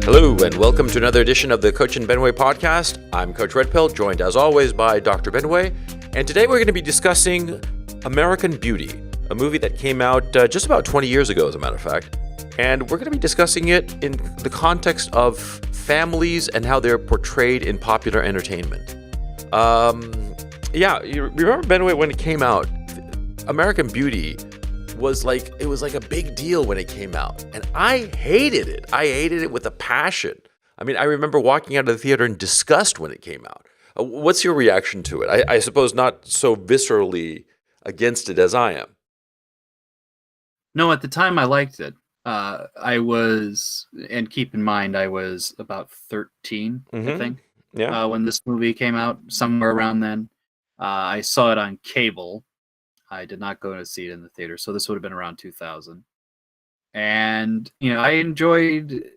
Hello, and welcome to another edition of the Coach and Benway podcast. I'm Coach Red Pill, joined as always by Dr. Benway. And today we're going to be discussing American Beauty, a movie that came out just about 20 years ago, as a matter of fact. And we're going to be discussing it in the context of families and how they're portrayed in popular entertainment. You remember, Benway, when it came out, American Beauty was like a big deal when it came out. And I hated it. I hated it with a passion. I mean, I remember walking out of the theater in disgust when it came out. What's your reaction to it? I suppose not so viscerally against it as I am. No, at the time I liked it. I was, and keep in mind, I was about 13, I think, when this movie came out, somewhere around then. I saw it on cable. I did not go to see it in the theater, so this would have been around 2000. And, I enjoyed,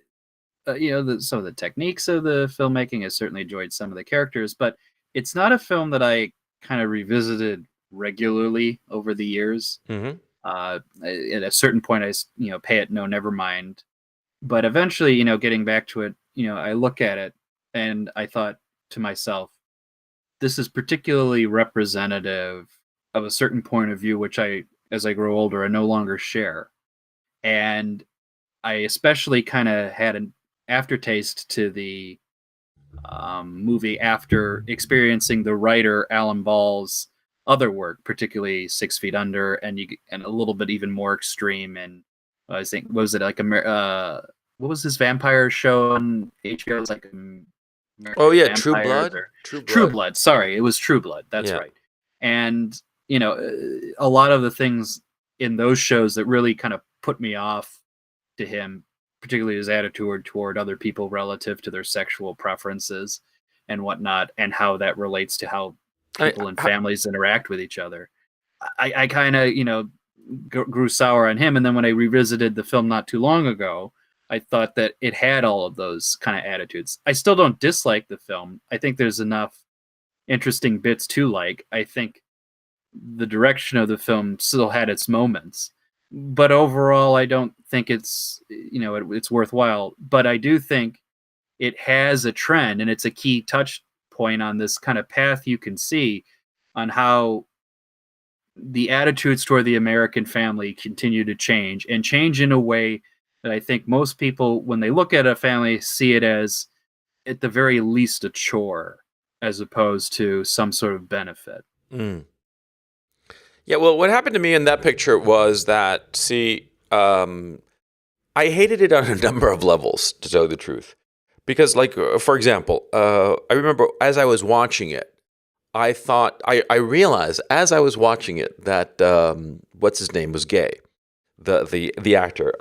some of the techniques of the filmmaking. I certainly enjoyed some of the characters, but it's not a film that I kind of revisited regularly over the years. Mm-hmm. At a certain point, I pay it no, never mind. But eventually, getting back to it, I look at it and I thought to myself, this is particularly representative of a certain point of view, which as I grow older, I no longer share. And I especially kind of had an aftertaste to the movie after experiencing the writer Alan Ball's other work, particularly 6 Feet Under, and a little bit even more extreme. And I think, what was it, like what was his vampire show on HBO? It was like True Blood. True Blood. Sorry, it was True Blood. That's right. And a lot of the things in those shows that really kind of put me off to him, particularly his attitude toward other people relative to their sexual preferences and whatnot, and how that relates to how people and families interact with each other. I kind of, grew sour on him. And then when I revisited the film not too long ago, I thought that it had all of those kind of attitudes. I still don't dislike the film. I think there's enough interesting bits to like. I think the direction of the film still had its moments, but overall, I don't think it's, it's worthwhile. But I do think it has a trend, and it's a key touch point on this kind of path you can see on how the attitudes toward the American family continue to change, and change in a way that I think most people, when they look at a family, see it as, at the very least, a chore, as opposed to some sort of benefit. Mm. Yeah, well, what happened to me in that picture was that, I hated it on a number of levels, to tell you the truth. Because, for example, I remember as I was watching it, I realized as I was watching it that, what's his name, was gay. The actor,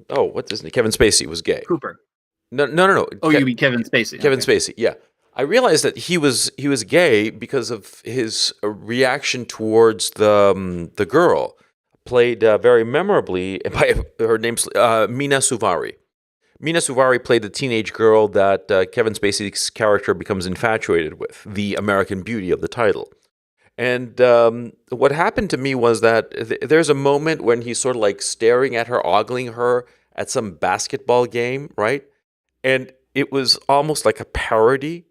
what's his name? Kevin Spacey was gay. Cooper. No. Oh, you mean Kevin Spacey. Kevin Spacey, yeah. I realized that he was gay because of his reaction towards the girl, played very memorably by her name's Mina Suvari. Mina Suvari played the teenage girl that Kevin Spacey's character becomes infatuated with, the American Beauty of the title. And what happened to me was that there's a moment when he's sort of like staring at her, ogling her at some basketball game, right? And it was almost like a parody.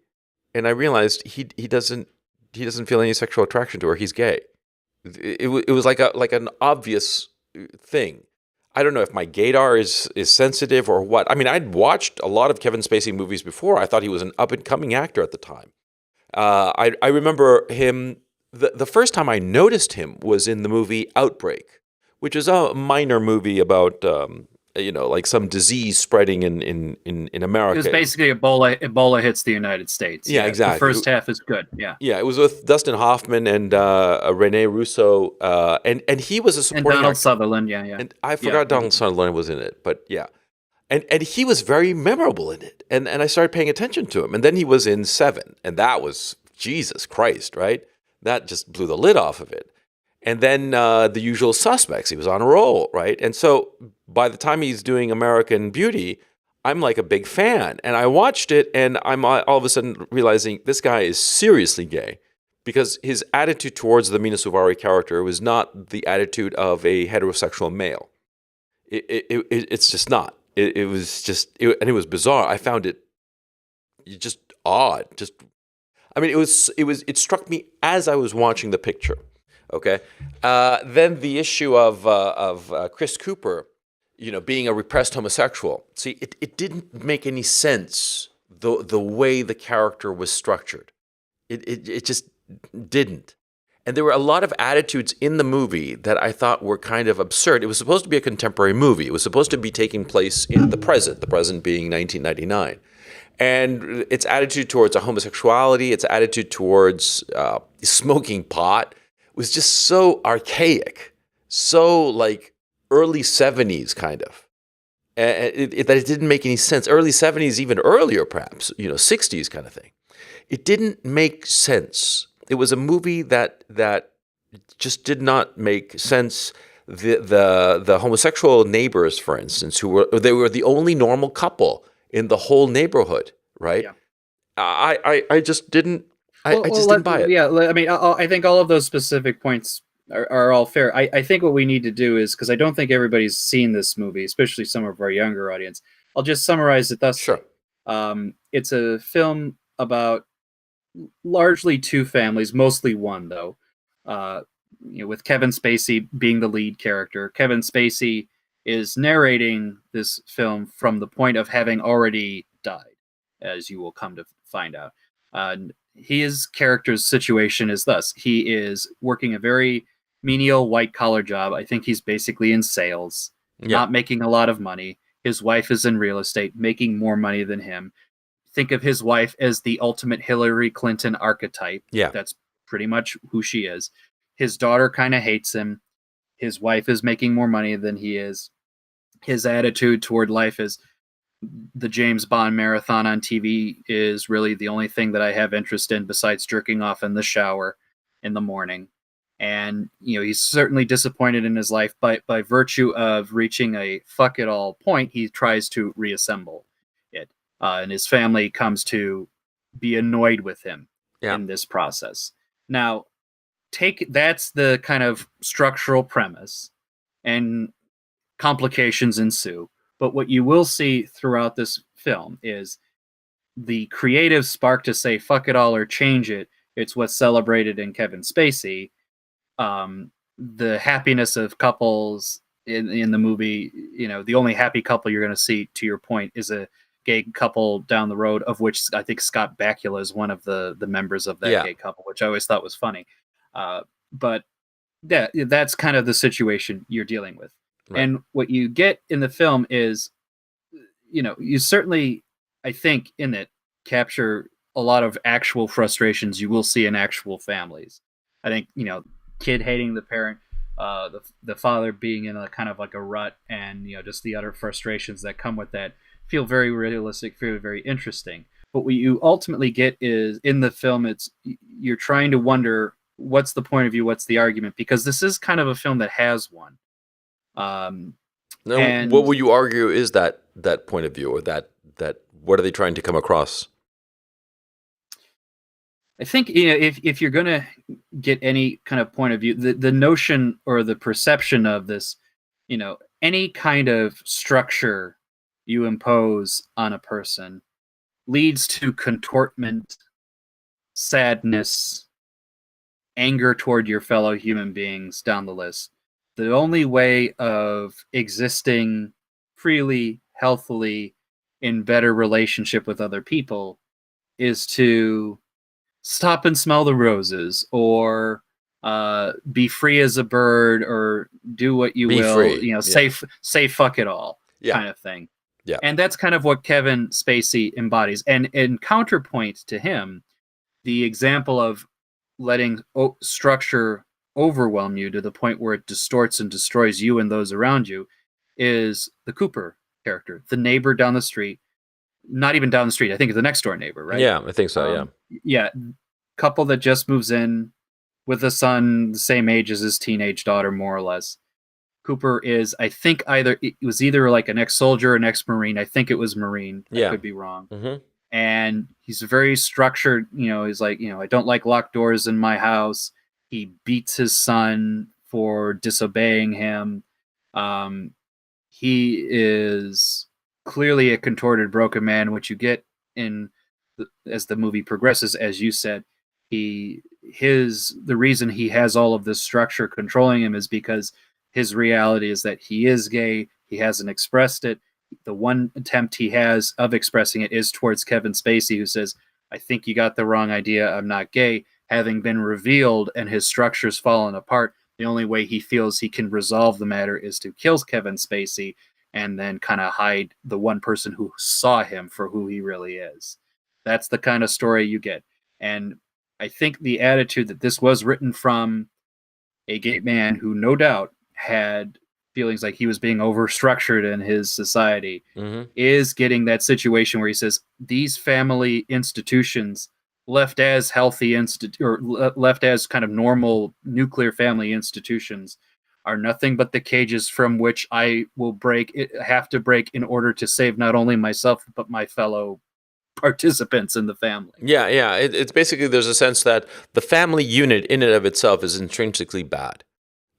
And I realized he doesn't feel any sexual attraction to her. He's gay. It was like an obvious thing. I don't know if my gaydar is sensitive or what. I mean, I'd watched a lot of Kevin Spacey movies before. I thought he was an up-and-coming actor at the time. I remember him, the first time I noticed him was in the movie Outbreak, which is a minor movie about, like some disease spreading in America. It was basically Ebola hits the United States. Yeah, exactly. The first half is good, yeah. Yeah, it was with Dustin Hoffman and Rene Russo, and he was a supporting and Donald actor. Sutherland, yeah. And I forgot Donald Sutherland was in it, but yeah. And he was very memorable in it, and I started paying attention to him. And then he was in Seven, and that was, Jesus Christ, right? That just blew the lid off of it. And then The Usual Suspects, he was on a roll, right? And so by the time he's doing American Beauty, I'm like a big fan. And I watched it, and I'm all of a sudden realizing this guy is seriously gay, because his attitude towards the Mina Suvari character was not the attitude of a heterosexual male. It's just not. it was and it was bizarre. I found it just odd. Just, I mean, it struck me as I was watching the picture. Okay, then the issue of Chris Cooper, being a repressed homosexual. See, it didn't make any sense the way the character was structured. It just didn't. And there were a lot of attitudes in the movie that I thought were kind of absurd. It was supposed to be a contemporary movie. It was supposed to be taking place in the present being 1999. And its attitude towards a homosexuality, its attitude towards smoking pot was just so archaic, so like early 70s kind of. That it didn't make any sense. Early 70s, even earlier perhaps, 60s kind of thing. It didn't make sense. It was a movie that just did not make sense. The homosexual neighbors, for instance, they were the only normal couple in the whole neighborhood, right? Yeah. I just didn't. I just didn't buy it. Yeah, I mean, I think all of those specific points are all fair. I think what we need to do is, because I don't think everybody's seen this movie, especially some of our younger audience. I'll just summarize it thus. Sure. It's a film about largely two families, mostly one though. With Kevin Spacey being the lead character. Kevin Spacey is narrating this film from the point of having already died, as you will come to find out. His character's situation is thus: he is working a very menial white-collar job. I think he's basically in sales, not making a lot of money. His wife is in real estate, making more money than him. Think of his wife as the ultimate Hillary Clinton archetype. Yeah. That's pretty much who she is. His daughter kind of hates him. His wife is making more money than he is. His attitude toward life is, the James Bond marathon on TV is really the only thing that I have interest in besides jerking off in the shower in the morning. And, he's certainly disappointed in his life, but by virtue of reaching a fuck it all point, he tries to reassemble it. And his family comes to be annoyed with him in this process. Now, that's the kind of structural premise, and complications ensue. But what you will see throughout this film is the creative spark to say fuck it all or change it. It's what's celebrated in Kevin Spacey. The happiness of couples in the movie, the only happy couple you're going to see, to your point, is a gay couple down the road, of which I think Scott Bakula is one of the members of that gay couple, which I always thought was funny. But that's kind of the situation you're dealing with. Right. And what you get in the film is, you certainly, I think, in it capture a lot of actual frustrations you will see in actual families. I think, kid hating the parent, the father being in a kind of like a rut, and just the utter frustrations that come with that feel very realistic, feel very interesting. But what you ultimately get is, in the film, you're trying to wonder, what's the point of view, what's the argument, because this is kind of a film that has one. And what would you argue is that point of view, or that what are they trying to come across? I think if you're going to get any kind of point of view, the notion or the perception of this, any kind of structure you impose on a person leads to contortment, sadness, anger toward your fellow human beings down the list. The only way of existing freely, healthily, in better relationship with other people is to stop and smell the roses, or be free as a bird, or do what you will, free. Say fuck it all, kind of thing. Yeah. And that's kind of what Kevin Spacey embodies. And in counterpoint to him, the example of letting structure overwhelm you to the point where it distorts and destroys you and those around you is the Cooper character, the neighbor down the street. Not even down the street, I think it's the next door neighbor, right? Yeah, I think so. Yeah, couple that just moves in with a son the same age as his teenage daughter, more or less. Cooper is, I think, it was either like an ex-soldier or an ex-Marine. I think it was Marine. I could be wrong. Mm-hmm. And he's very structured. He's like, I don't like locked doors in my house. He beats his son for disobeying him. He is clearly a contorted, broken man, which you get in as the movie progresses. As you said, the reason he has all of this structure controlling him is because his reality is that he is gay. He hasn't expressed it. The one attempt he has of expressing it is towards Kevin Spacey, who says, "I think you got the wrong idea. I'm not gay." Having been revealed and his structure's fallen apart, the only way he feels he can resolve the matter is to kill Kevin Spacey and then kind of hide the one person who saw him for who he really is. That's the kind of story you get. And I think the attitude that this was written from a gay man who no doubt had feelings like he was being overstructured in his society is getting that situation where he says these family institutions left as healthy left as kind of normal nuclear family institutions are nothing but the cages from which I will have to break in order to save not only myself but my fellow participants in the family. Yeah, yeah. It's basically, there's a sense that the family unit in and of itself is intrinsically bad,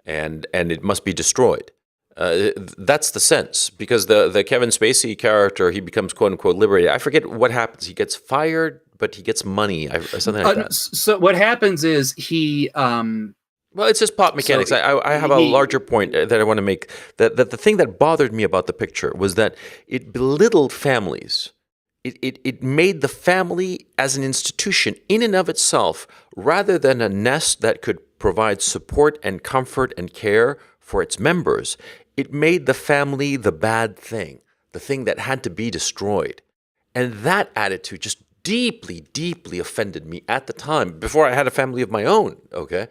and it must be destroyed. That's the sense, because the Kevin Spacey character, he becomes quote unquote liberated. I forget what happens. He gets fired, but he gets money, or something like that. So what happens is he. Well, it's just plot mechanics. So I have a larger point that I want to make. That the thing that bothered me about the picture was that it belittled families. It made the family as an institution in and of itself, rather than a nest that could provide support and comfort and care for its members. It made the family the bad thing, the thing that had to be destroyed. And that attitude just deeply, deeply offended me at the time, before I had a family of my own, okay?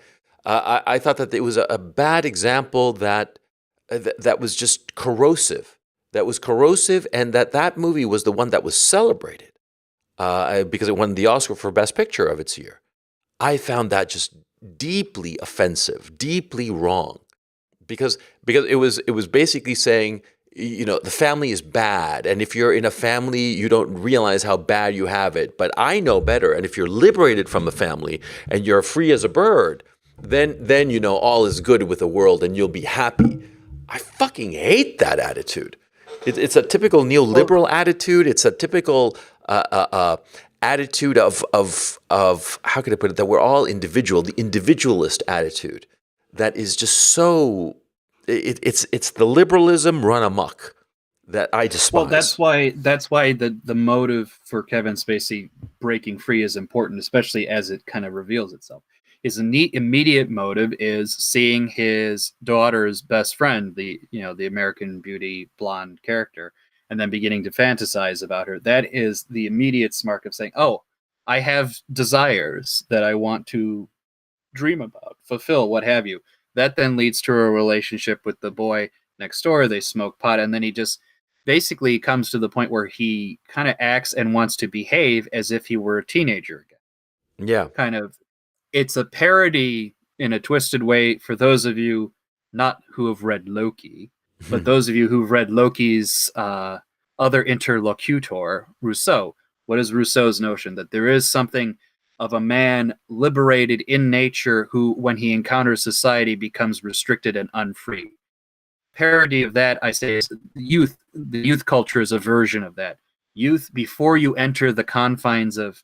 I thought that it was a bad example that was just corrosive. That was corrosive, and that movie was the one that was celebrated because it won the Oscar for Best Picture of its year. I found that just deeply offensive, deeply wrong, because it was basically saying, the family is bad, and if you're in a family, you don't realize how bad you have it. But I know better, and if you're liberated from the family and you're free as a bird, then all is good with the world and you'll be happy. I fucking hate that attitude. It's a typical neoliberal attitude. It's a typical attitude of how can I put it? That we're all individual. The individualist attitude that is just so. It's the liberalism run amok that I despise. Well, that's why the motive for Kevin Spacey breaking free is important, especially as it kind of reveals itself. His immediate motive is seeing his daughter's best friend, the American Beauty blonde character, and then beginning to fantasize about her. That is the immediate spark of saying, "Oh, I have desires that I want to dream about, fulfill, what have you." That then leads to a relationship with the boy next door. They smoke pot, and then he just basically comes to the point where he kind of acts and wants to behave as if he were a teenager again. Yeah. Kind of. It's a parody in a twisted way for those of you not who have read Loki, but those of you who've read Loki's other interlocutor, Rousseau. What is Rousseau's notion? That there is something of a man liberated in nature who, when he encounters society, becomes restricted and unfree. Parody of that, I say, is youth. The youth culture is a version of that. Youth, before you enter the confines of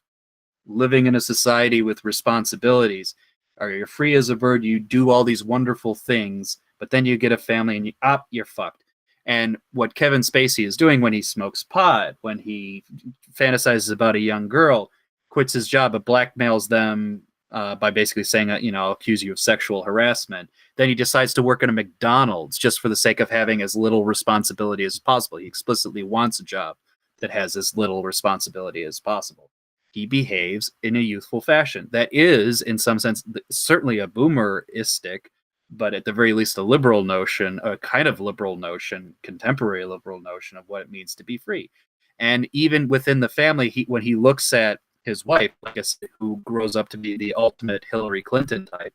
living in a society with responsibilities, or you're free as a bird, you do all these wonderful things, but then you get a family and you're fucked. And what Kevin Spacey is doing when he smokes pot, when he fantasizes about a young girl, quits his job, but blackmails them by basically saying, I'll accuse you of sexual harassment. Then he decides to work at a McDonald's just for the sake of having as little responsibility as possible. He explicitly wants a job that has as little responsibility as possible. He behaves in a youthful fashion. That is, in some sense, certainly a boomeristic, but at the very least a liberal notion, a kind of liberal notion, contemporary liberal notion of what it means to be free. And even within the family, when he looks at his wife, who grows up to be the ultimate Hillary Clinton type,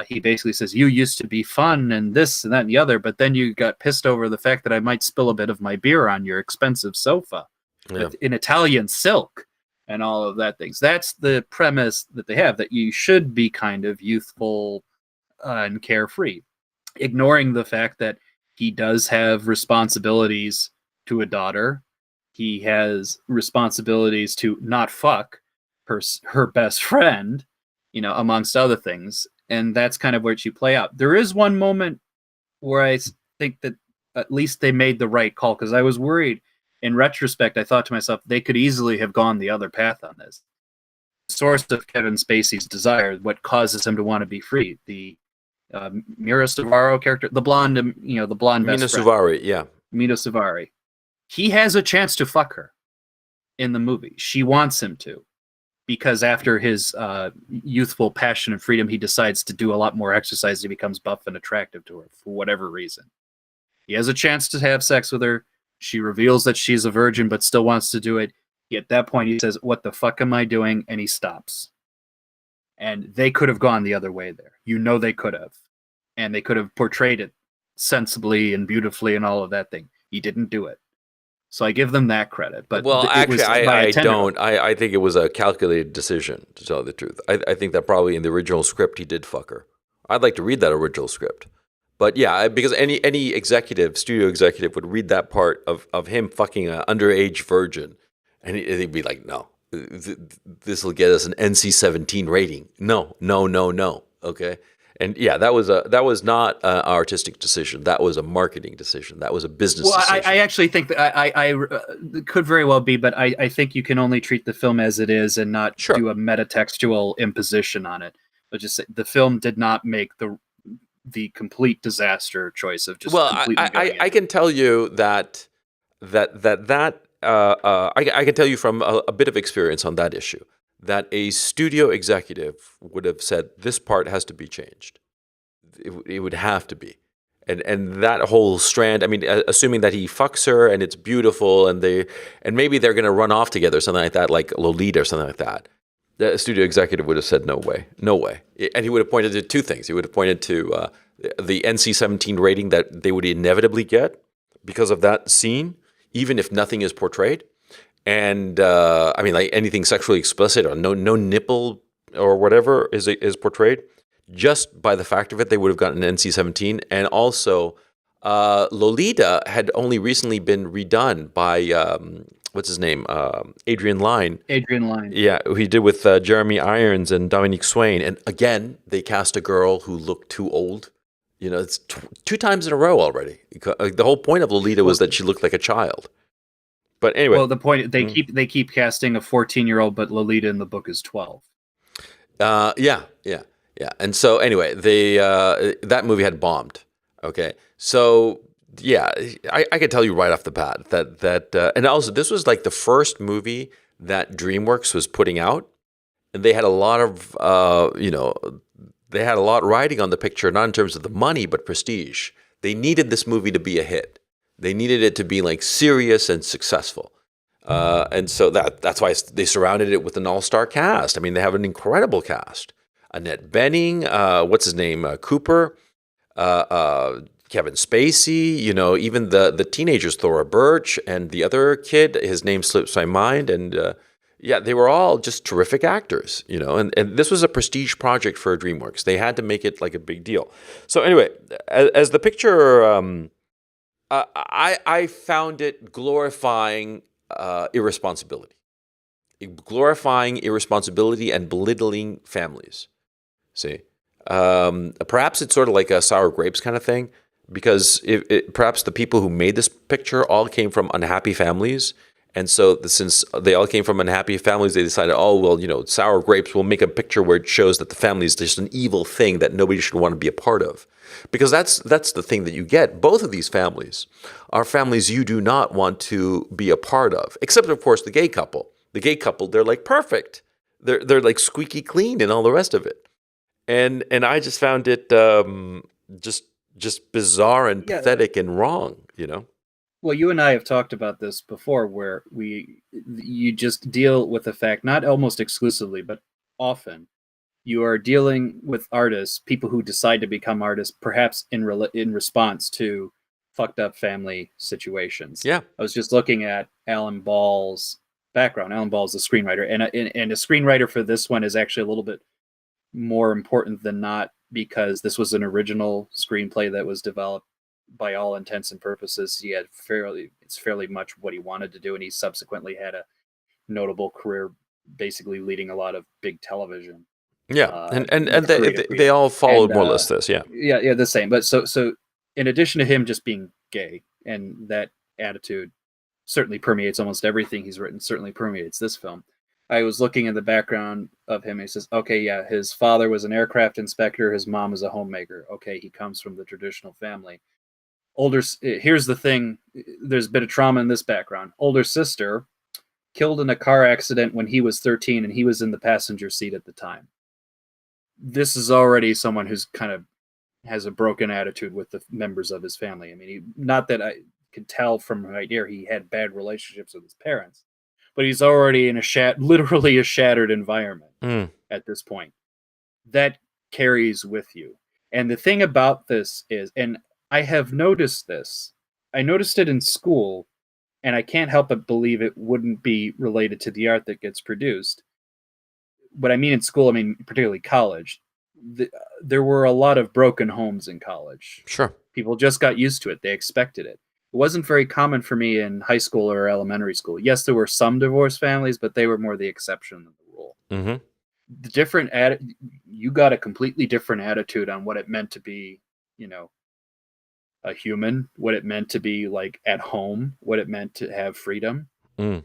he basically says, "You used to be fun and this and that and the other, but then you got pissed over the fact that I might spill a bit of my beer on your expensive sofa in Italian silk." And all of that things. That's the premise that they have, that you should be kind of youthful and carefree, ignoring the fact that he does have responsibilities to a daughter. He has responsibilities to not fuck her best friend, amongst other things. And that's kind of where you play out. There is one moment where I think that at least they made the right call, because I was worried. In retrospect, I thought to myself, they could easily have gone the other path on this. The source of Kevin Spacey's desire, what causes him to want to be free, the Mira Savaro character, the blonde, the blonde Mina best friend. Suvari, yeah. Mina Suvari. He has a chance to fuck her in the movie. She wants him to, because after his youthful passion and freedom, he decides to do a lot more exercise. He becomes buff and attractive to her for whatever reason. He has a chance to have sex with her. She reveals that she's a virgin, but still wants to do it. At that point, he says, "What the fuck am I doing?" And he stops. And they could have gone the other way there. They could have. And they could have portrayed it sensibly and beautifully and all of that thing. He didn't do it. So I give them that credit. But actually, I don't. I think it was a calculated decision, to tell you the truth. I think that probably in the original script he did fuck her. I'd like to read that original script. But yeah, because any studio executive would read that part of him fucking an underage virgin, and he'd be like, no, this will get us an NC-17 rating. No. Okay. And yeah, that was not an artistic decision. That was a marketing decision. That was a business decision. I actually think that I could very well be, but I think you can only treat the film as it is and not do a metatextual imposition on it. But just say, the film did not make the complete disaster choice of just. Well, I can tell you that I can tell you from a bit of experience on that issue, that a studio executive would have said, this part has to be changed. It would have to be. And that whole strand, I mean, assuming that he fucks her and it's beautiful and maybe they're going to run off together, something like that, like Lolita or something like that. The studio executive would have said, no way. And he would have pointed to two things. He would have pointed to the NC-17 rating that they would inevitably get because of that scene, even if nothing is portrayed. And I mean, like anything sexually explicit or no nipple or whatever is portrayed, just by the fact of it, they would have gotten an NC-17. And also, Lolita had only recently been redone by what's his name, Adrian Lyne. Yeah, who he did with Jeremy Irons and Dominique Swain. And again, they cast a girl who looked too old. It's two times in a row already. The whole point of Lolita was that she looked like a child. But anyway, the point they keep casting a 14-year-old, but Lolita in the book is 12. Yeah. And so anyway, that movie had bombed. Okay, so yeah, I can tell you right off the bat that and also this was like the first movie that DreamWorks was putting out, and they had a lot of they had a lot riding on the picture, not in terms of the money but prestige. They needed this movie to be a hit. They needed it to be like serious and successful. And so that's why they surrounded it with an all-star cast. I mean, they have an incredible cast. Annette Bening, what's his name? Cooper, Kevin Spacey, even the teenagers, Thora Birch, and the other kid, his name slips my mind. And yeah, they were all just terrific actors, and this was a prestige project for DreamWorks. They had to make it like a big deal. So anyway, as the picture... I found it glorifying irresponsibility. Glorifying irresponsibility and belittling families. See? Perhaps it's sort of like a sour grapes kind of thing, because perhaps the people who made this picture all came from unhappy families. And so since they all came from unhappy families, they decided, sour grapes, will make a picture where it shows that the family is just an evil thing that nobody should want to be a part of. Because that's the thing that you get. Both of these families are families you do not want to be a part of, except, of course, the gay couple. The gay couple, they're like perfect. They're like squeaky clean and all the rest of it. And I just found it just bizarre and pathetic and wrong, Well, you and I have talked about this before, where you just deal with the fact, not almost exclusively, but often, you are dealing with artists, people who decide to become artists, perhaps in response to fucked up family situations. Yeah. I was just looking at Alan Ball's background. Alan Ball's a screenwriter, and a screenwriter for this one is actually a little bit more important than not, because this was an original screenplay that was developed. by all intents and purposes, it's fairly much what he wanted to do, and he subsequently had a notable career, basically leading a lot of big television. Yeah, and Creative they freedom. all followed And more or less this. Yeah, yeah, the same. But so in addition to him just being gay, and that attitude certainly permeates almost everything he's written, certainly permeates this film. I was looking in the background of him. And he says, okay, yeah, his father was an aircraft inspector. His mom is a homemaker. Okay, he comes from the traditional family. Here's the thing. There's a bit of trauma in this background. Older sister killed in a car accident when he was 13, and he was in the passenger seat at the time. This is already someone who's kind of has a broken attitude with the members of his family. I mean, not that I could tell from right here he had bad relationships with his parents, but he's already in literally a shattered environment at this point. That carries with you. And the thing about this is, and I have noticed this, I noticed it in school, and I can't help but believe it wouldn't be related to the art that gets produced. What I mean in school, I mean particularly college. There were a lot of broken homes in college. sure. People just got used to it. They expected it. It wasn't very common for me in high school or elementary school. Yes, there were some divorced families, but they were more the exception than the rule. Mm-hmm. You got a completely different attitude on what it meant to be, a human, what it meant to be like at home, what it meant to have freedom.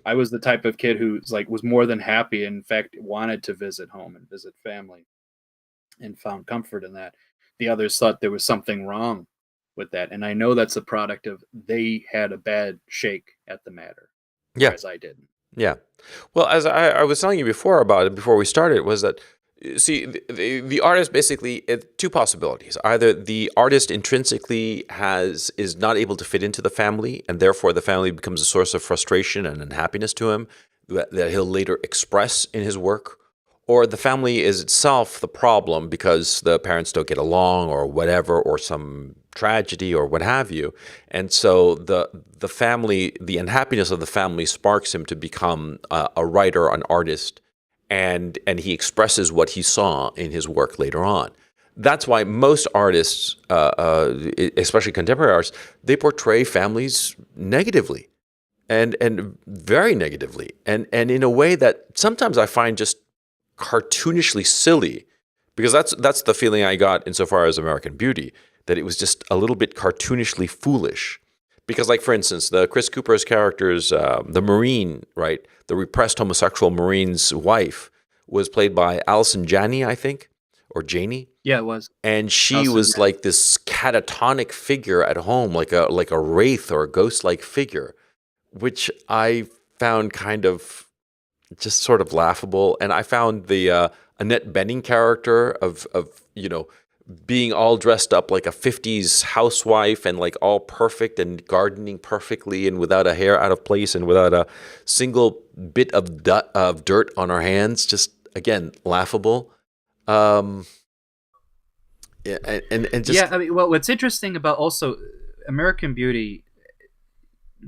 I was the type of kid who was more than happy, in fact, wanted to visit home and visit family, and found comfort in that. The others thought there was something wrong with that, and I know that's a product of they had a bad shake at the matter, Yeah, whereas I didn't. yeah. Well, as I was telling you before about it, before we started, was that, see, the artist basically, two possibilities. Either the artist intrinsically is not able to fit into the family, and therefore the family becomes a source of frustration and unhappiness to him that he'll later express in his work, or the family is itself the problem because the parents don't get along or whatever, or some tragedy or what have you. And so the family, the unhappiness of the family sparks him to become a writer, an artist, and he expresses what he saw in his work later on. That's why most artists, especially contemporary artists, they portray families negatively, and very negatively, and in a way that sometimes I find just cartoonishly silly, because that's the feeling I got insofar as American Beauty, that it was just a little bit cartoonishly foolish. Because, like, for instance, the Chris Cooper's character's, the Marine, right, the repressed homosexual Marine's wife was played by Allison Janney, I think, or Janney. Yeah, it was. And she Allison was Janney. like this catatonic figure at home, like a wraith or a ghost-like figure, which I found kind of just sort of laughable. And I found the Annette Bening character of being all dressed up like a 50s housewife and like all perfect and gardening perfectly and without a hair out of place and without a single bit of dirt on her hands, just again laughable. Yeah, and just, yeah, I mean, well, what's interesting about also American Beauty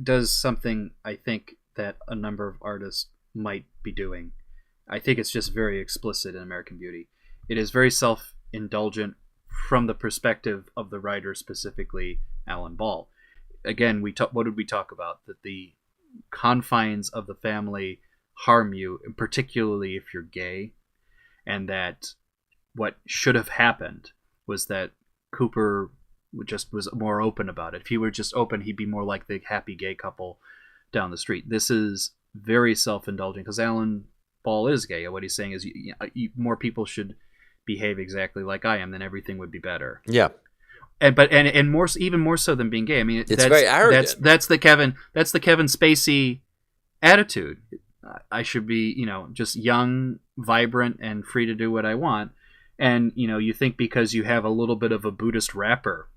does something I think that a number of artists might be doing. I think it's just very explicit in American Beauty. It is very self-indulgent from the perspective of the writer, specifically Alan Ball. Again, what did we talk about? That the confines of the family harm you, and particularly if you're gay, and that what should have happened was that Cooper just was more open about it. If he were just open, he'd be more like the happy gay couple down the street. This is very self-indulgent because Alan Ball is gay. What he's saying is more people should behave exactly like I am, then everything would be better. yeah. And more, even more so than being gay. I mean, It's very arrogant. That's the Kevin Spacey attitude. I should be, just young, vibrant, and free to do what I want. And you think because you have a little bit of a Buddhist wrapper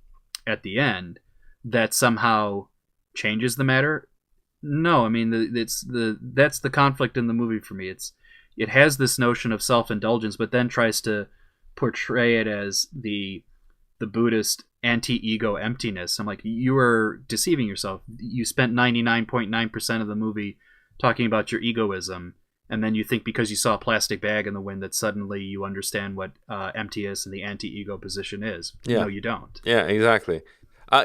at the end that somehow changes the matter. No, I mean that's the conflict in the movie for me. It has this notion of self-indulgence, but then tries to portray it as the Buddhist anti-ego emptiness. I'm like, you are deceiving yourself. You spent 99.9% of the movie talking about your egoism, and then you think because you saw a plastic bag in the wind that suddenly you understand what emptiness and the anti-ego position is. Yeah. No, you don't. Yeah, exactly.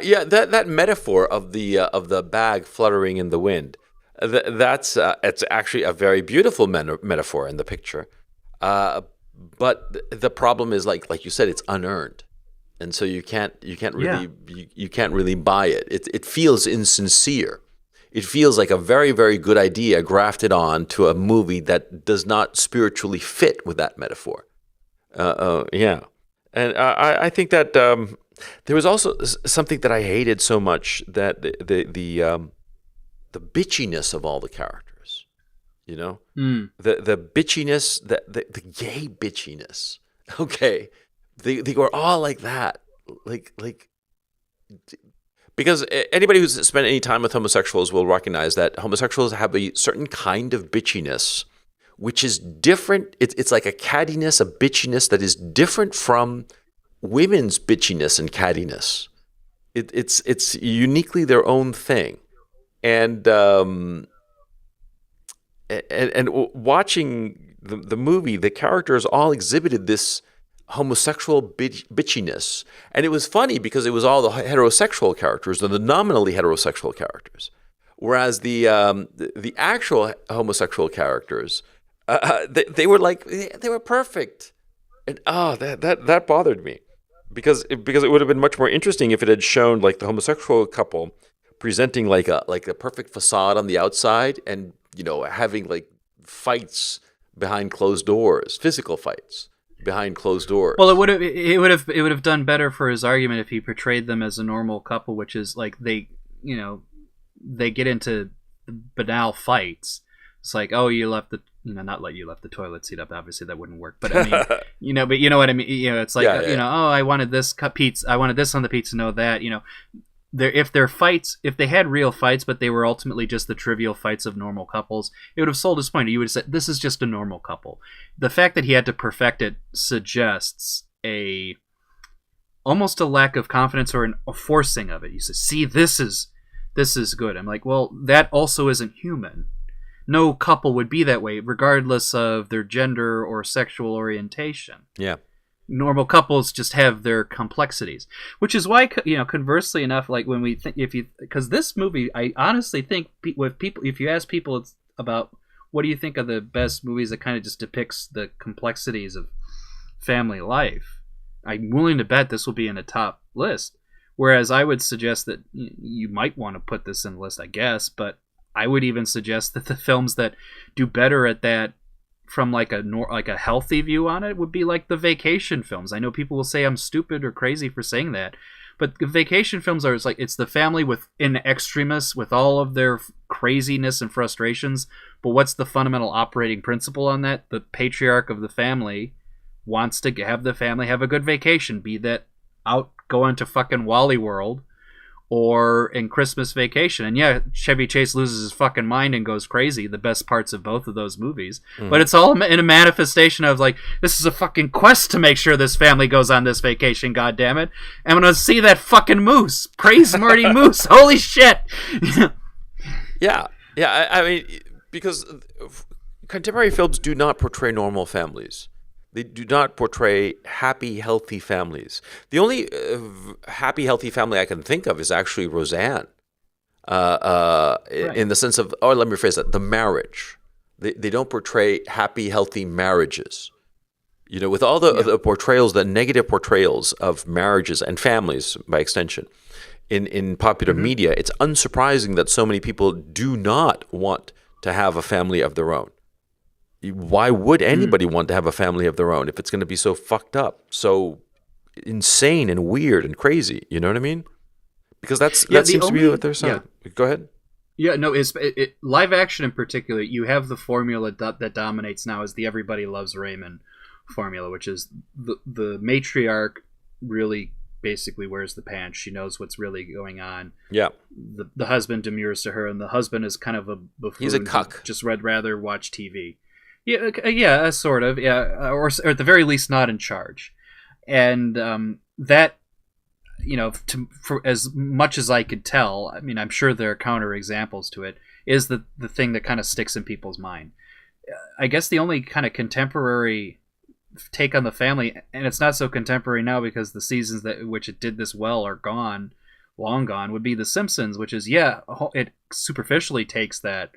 Yeah, that metaphor of the bag fluttering in the wind, that's it's actually a very beautiful metaphor in the picture. Uh, but the problem is, like you said, it's unearned, and so Yeah. you can't really buy it. It feels insincere. It feels like a very very good idea grafted on to a movie that does not spiritually fit with that metaphor. Yeah, and I think that there was also something that I hated so much, that the bitchiness of all the characters. You know, Mm. the bitchiness, the gay bitchiness. Okay, they were all like that, like because anybody who's spent any time with homosexuals will recognize that homosexuals have a certain kind of bitchiness, which is different. It's like a cattiness, a bitchiness that is different from women's bitchiness and cattiness. It's uniquely their own thing, and watching the movie, the characters all exhibited this homosexual bitchiness, and it was funny because it was all the heterosexual characters, the nominally heterosexual characters, whereas the actual homosexual characters, they were like they were perfect, and that bothered me, because it would have been much more interesting if it had shown like the homosexual couple presenting like a perfect facade on the outside, and having like fights behind closed doors, physical fights behind closed Well, doors. it would have done better for his argument if he portrayed them as a normal couple, which is like they get into banal fights. It's like, oh, you left the not let you left the toilet seat up. Obviously, that wouldn't work. But I mean, but you know what I mean. It's like, Yeah, yeah, yeah. oh, I wanted this cut pizza. I wanted this on the pizza. No, that. If their fights, if they had real fights, but they were ultimately just the trivial fights of normal couples, it would have sold his point. You would have said, this is just a normal couple. The fact that he had to perfect it suggests almost a lack of confidence, or a forcing of it. You say, see, this is good. I'm like, well, that also isn't human. No couple would be that way, regardless of their gender or sexual orientation. Yeah. Normal couples just have their complexities, which is why, conversely enough, like when we think, because this movie, I honestly think with people, if you ask people about what do you think of the best movies that kind of just depicts the complexities of family life, I'm willing to bet this will be in a top list. Whereas I would suggest that you might want to put this in the list, I guess, but I would even suggest that the films that do better at that, from like a healthy view on it, would be like the vacation films. I know people will say I'm stupid or crazy for saying that, but the vacation films are, it's the family in extremis with all of their craziness and frustrations, but what's the fundamental operating principle on that? The patriarch of the family wants to have the family have a good vacation, be that out going to fucking Wally World or in Christmas Vacation. And yeah, Chevy Chase loses his fucking mind and goes crazy, the best parts of both of those movies. Mm-hmm. But it's all in a manifestation of like, this is a fucking quest to make sure this family goes on this vacation, goddammit. I'm gonna see that fucking moose. Praise Marty Moose. Holy shit. Yeah. Yeah. I mean, because contemporary films do not portray normal families. They do not portray happy, healthy families. The only happy, healthy family I can think of is actually Roseanne, Right. in the sense of, let me rephrase that, the marriage. They don't portray happy, healthy marriages. With all the portrayals, the negative portrayals of marriages and families by extension in popular media, it's unsurprising that so many people do not want to have a family of their own. Why would anybody want to have a family of their own if it's going to be so fucked up, so insane and weird and crazy? You know what I mean? Because that seems to be what they're saying. Yeah. Go ahead. Yeah, no, live action in particular, you have the formula that dominates now is the Everybody Loves Raymond formula, which is the matriarch really basically wears the pants. She knows what's really going on. Yeah. The husband demurs to her, and the husband is kind of a buffoon. He's a cuck. Just rather watch TV. Yeah, sort of. Yeah, or at the very least, not in charge. And that, for as much as I could tell, I mean, I'm sure there are counter examples to it, is the thing that kind of sticks in people's mind. I guess the only kind of contemporary take on the family, and it's not so contemporary now because the seasons which it did this well are gone, long gone, would be The Simpsons, which is, it superficially takes that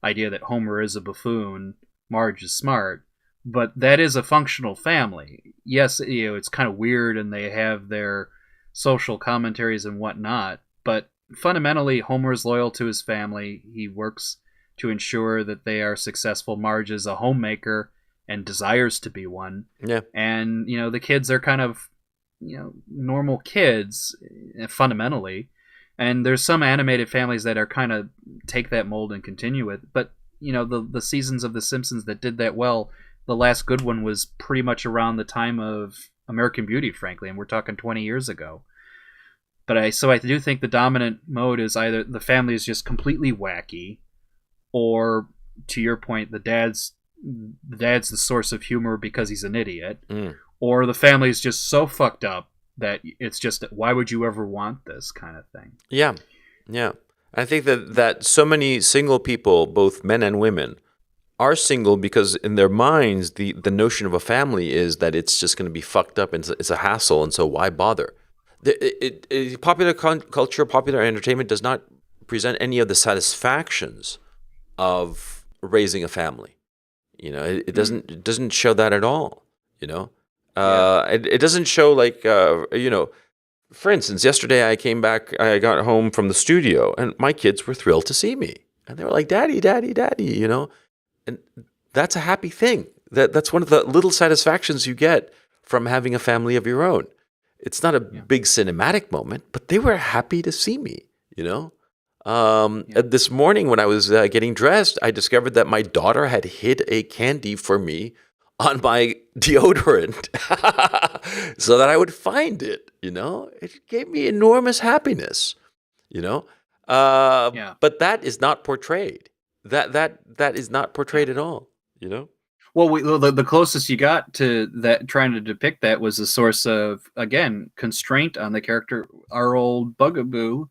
idea that Homer is a buffoon, Marge is smart, but that is a functional family. Yes, it's kind of weird and they have their social commentaries and whatnot, but fundamentally, Homer is loyal to his family. He works to ensure that they are successful. Marge is a homemaker and desires to be one. Yeah. And, the kids are kind of, normal kids fundamentally. And there's some animated families that are kind of take that mold and continue it. But, the seasons of The Simpsons that did that well, the last good one was pretty much around the time of American Beauty, frankly. And we're talking 20 years ago. But I do think the dominant mode is either the family is just completely wacky, or to your point, the dad's the source of humor because he's an idiot, or the family is just so fucked up that it's just, why would you ever want this kind of thing? Yeah, yeah. I think that so many single people, both men and women, are single because in their minds the notion of a family is that it's just going to be fucked up and it's a hassle, and so why bother? Popular culture, popular entertainment does not present any of the satisfactions of raising a family. It doesn't show that at all. It doesn't show like for instance, yesterday I got home from the studio and my kids were thrilled to see me, and they were like, "Daddy, Daddy, Daddy," and that's a happy thing. That's one of the little satisfactions you get from having a family of your own. It's not a big cinematic moment, but they were happy to see me, This morning when I was getting dressed, I discovered that my daughter had hid a candy for me on my deodorant so that I would find it, It gave me enormous happiness, But that is not portrayed. That is not portrayed at all, Well, the closest you got to that, trying to depict that, was a source of, again, constraint on the character. Our old bugaboo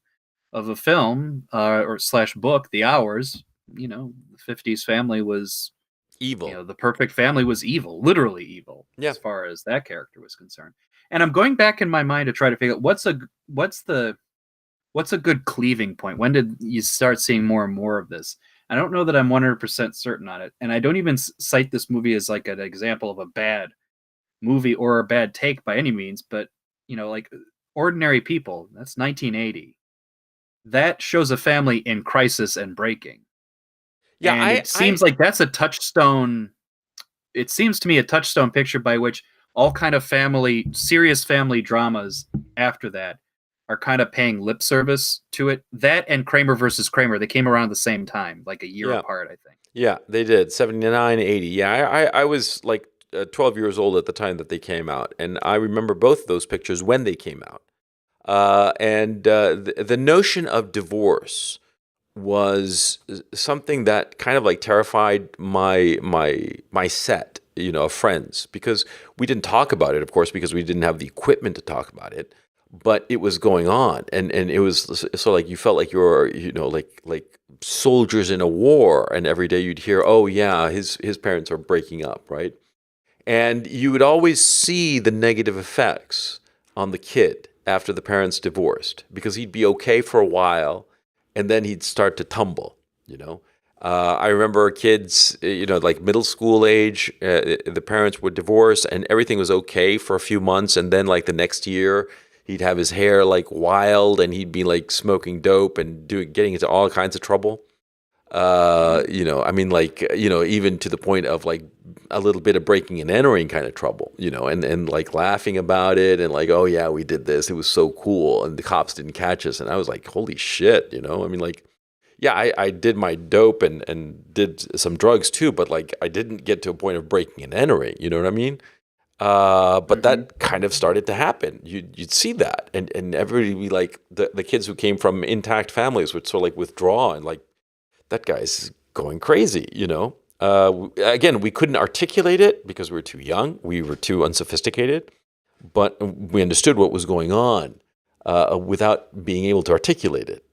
of a film or / book, The Hours. The 50s family was evil. The perfect family was evil, literally evil, as far as that character was concerned. And I'm going back in my mind to try to figure out what's a good cleaving point. When did you start seeing more and more of this? I don't know that I'm 100% certain on it. And I don't even cite this movie as like an example of a bad movie or a bad take by any means, but, like Ordinary People, that's 1980. That shows a family in crisis and breaking. Yeah, and it seems like that's a touchstone. It seems to me a touchstone picture by which all kind of serious family dramas after that are kind of paying lip service to it. That and Kramer versus Kramer, they came around the same time, like a year apart, I think. Yeah, they did. 79, 80. Yeah, I was like 12 years old at the time that they came out, and I remember both of those pictures when they came out. The notion of divorce was something that kind of like terrified my set, of friends, because we didn't talk about it, of course, because we didn't have the equipment to talk about it. But it was going on, and it was so like you felt like you were, like soldiers in a war, and every day you'd hear, oh yeah, his parents are breaking up, right? And you would always see the negative effects on the kid after the parents divorced, because he'd be okay for a while, and then he'd start to tumble, I remember kids, like middle school age, the parents would divorce, and everything was okay for a few months, and then like the next year, he'd have his hair like wild, and he'd be like smoking dope and getting into all kinds of trouble. Even to the point of like a little bit of breaking and entering kind of trouble, and like laughing about it and like, oh yeah, we did this. It was so cool. And the cops didn't catch us. And I was like, holy shit, I did my dope and did some drugs too, but like I didn't get to a point of breaking and entering, you know what I mean? But that kind of started to happen. You'd see that, and everybody would be like, the kids who came from intact families would sort of like withdraw and like, that guy's going crazy, Again, we couldn't articulate it because we were too young, we were too unsophisticated, but we understood what was going on without being able to articulate it,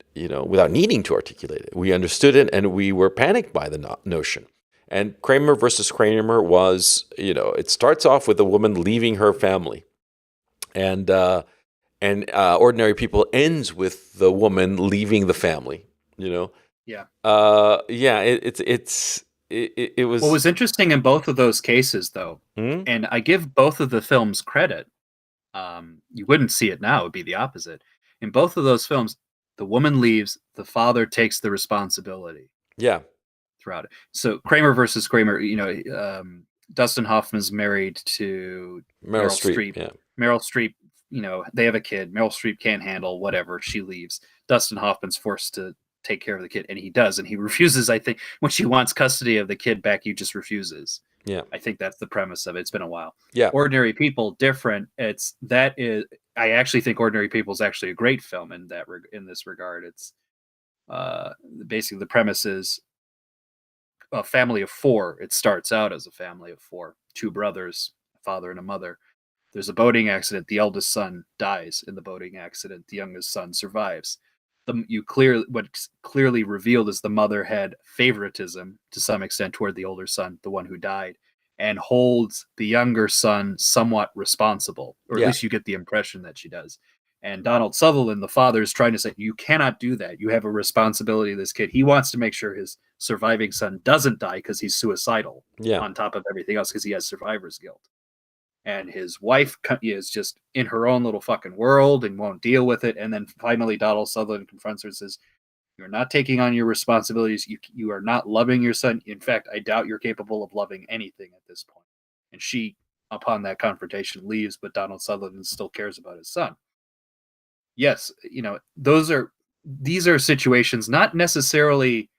without needing to articulate it. We understood it, and we were panicked by the notion. And Kramer versus Kramer was, it starts off with a woman leaving her family. And and Ordinary People ends with the woman leaving the family. Yeah. Yeah, it What was. was interesting in both of those cases, though, Hmm? and I give both of the films credit. You wouldn't see it now; it'd be the opposite. In both of those films, the woman leaves, the father takes the responsibility Yeah, throughout it. So Kramer versus Kramer, Dustin Hoffman's married to Meryl Meryl Streep. Streep. Yeah, Meryl Streep, they have a kid. Meryl Streep can't handle whatever. She leaves. Dustin Hoffman's forced to take care of the kid, and he does, and he refuses. I think when she wants custody of the kid back, he just refuses. yeah, I think that's the premise of it. It's been a while. yeah, Ordinary People, different. I actually think Ordinary People is actually a great film in this regard. It's basically the premise is a family of four. It starts out as a family of four, two brothers, a father and a mother. There's a boating accident. The eldest son dies in the boating accident. The youngest son survives. What's clearly revealed is the mother had favoritism to some extent toward the older son, the one who died, and holds the younger son somewhat responsible, or at yeah, least you get the impression that she does. And Donald Sutherland, the father, is trying to say, you cannot do that. You have a responsibility to this kid. He wants to make sure his surviving son doesn't die because he's suicidal yeah, on top of everything else because he has survivor's guilt. And his wife is just in her own little fucking world and won't deal with it. And then finally, Donald Sutherland confronts her and says, "You're not taking on your responsibilities. You are not loving your son. In fact, I doubt you're capable of loving anything at this point." And she, upon that confrontation, leaves, but Donald Sutherland still cares about his son. Yes, these are situations not necessarily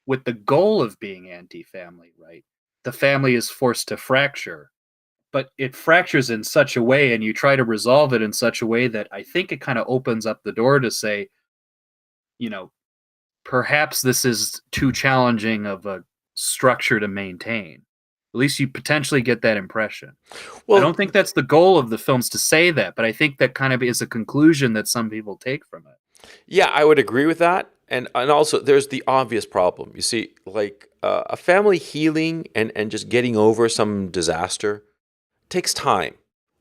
with the goal of being anti-family, right? The family is forced to fracture, but it fractures in such a way, and you try to resolve it in such a way that I think it kind of opens up the door to say, you know, perhaps this is too challenging of a structure to maintain. At least you potentially get that impression. I well, don't think that's the goal of the films to say that, but I think that kind of is a conclusion that some people take from it. yeah, I would agree with that. And also, there's the obvious problem. You see, like a family healing and just getting over some disaster takes time,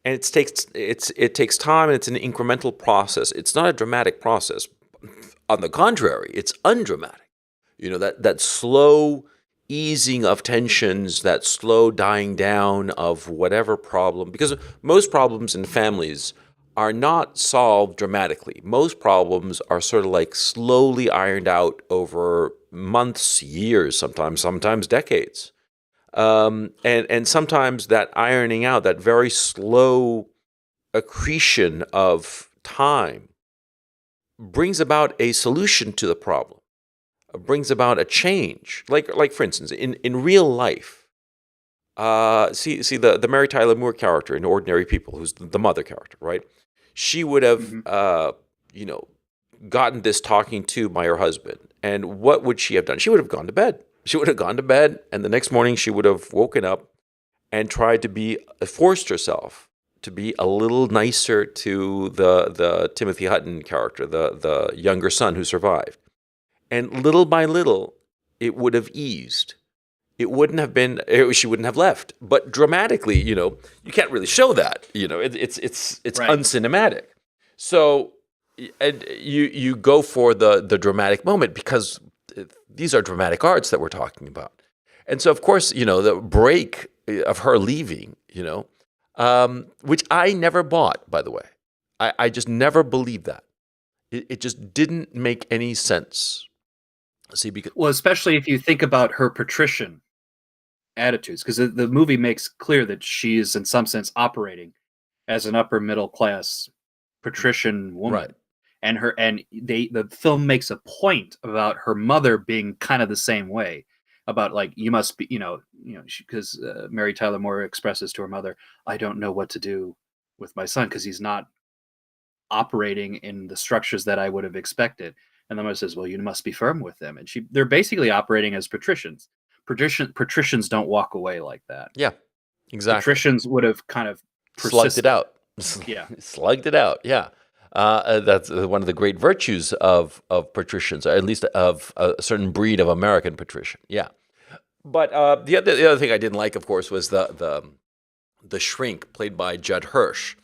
and it takes time, and it's an incremental process. It's not a dramatic process. On the contrary, it's undramatic. That slow easing of tensions, that slow dying down of whatever problem, because most problems in families are not solved dramatically. Most problems are sort of like slowly ironed out over months, years, sometimes decades. And sometimes that ironing out, that very slow accretion of time, brings about a solution to the problem, brings about a change. Like for instance, in real life, see the Mary Tyler Moore character in Ordinary People, who's the mother character, right? She would have, Mm-hmm. you know, gotten this talking to by her husband, and what would she have done? She would have gone to bed. She would have gone to bed, and the next morning she would have woken up and tried to forced herself to be a little nicer to the Timothy Hutton character, the younger son who survived. And little by little, it would have eased. It wouldn't have been. She wouldn't have left. But dramatically, you can't really show that. It's Right. uncinematic. So, and you go for the dramatic moment because these are dramatic arts that we're talking about. And so, of course, the break of her leaving, which I never bought, by the way. I just never believed that. It just didn't make any sense. See, because Well, especially if you think about her patrician attitudes, because the movie makes clear that she is, in some sense, operating as an upper middle class patrician right, woman, and the film makes a point about her mother being kind of the same way, about like you must be, because Mary Tyler Moore expresses to her mother, "I don't know what to do with my son because he's not operating in the structures that I would have expected." And the mother says, "Well, you must be firm with them." And they're basically operating as patricians. Patricians don't walk away like that. yeah, exactly. Patricians would have kind of Slugged it persisted. out. Yeah. Slugged it out. Yeah. That's one of the great virtues of patricians, or at least of a certain breed of American patrician. Yeah. But the other thing I didn't like, of course, was the shrink played by Judd Hirsch.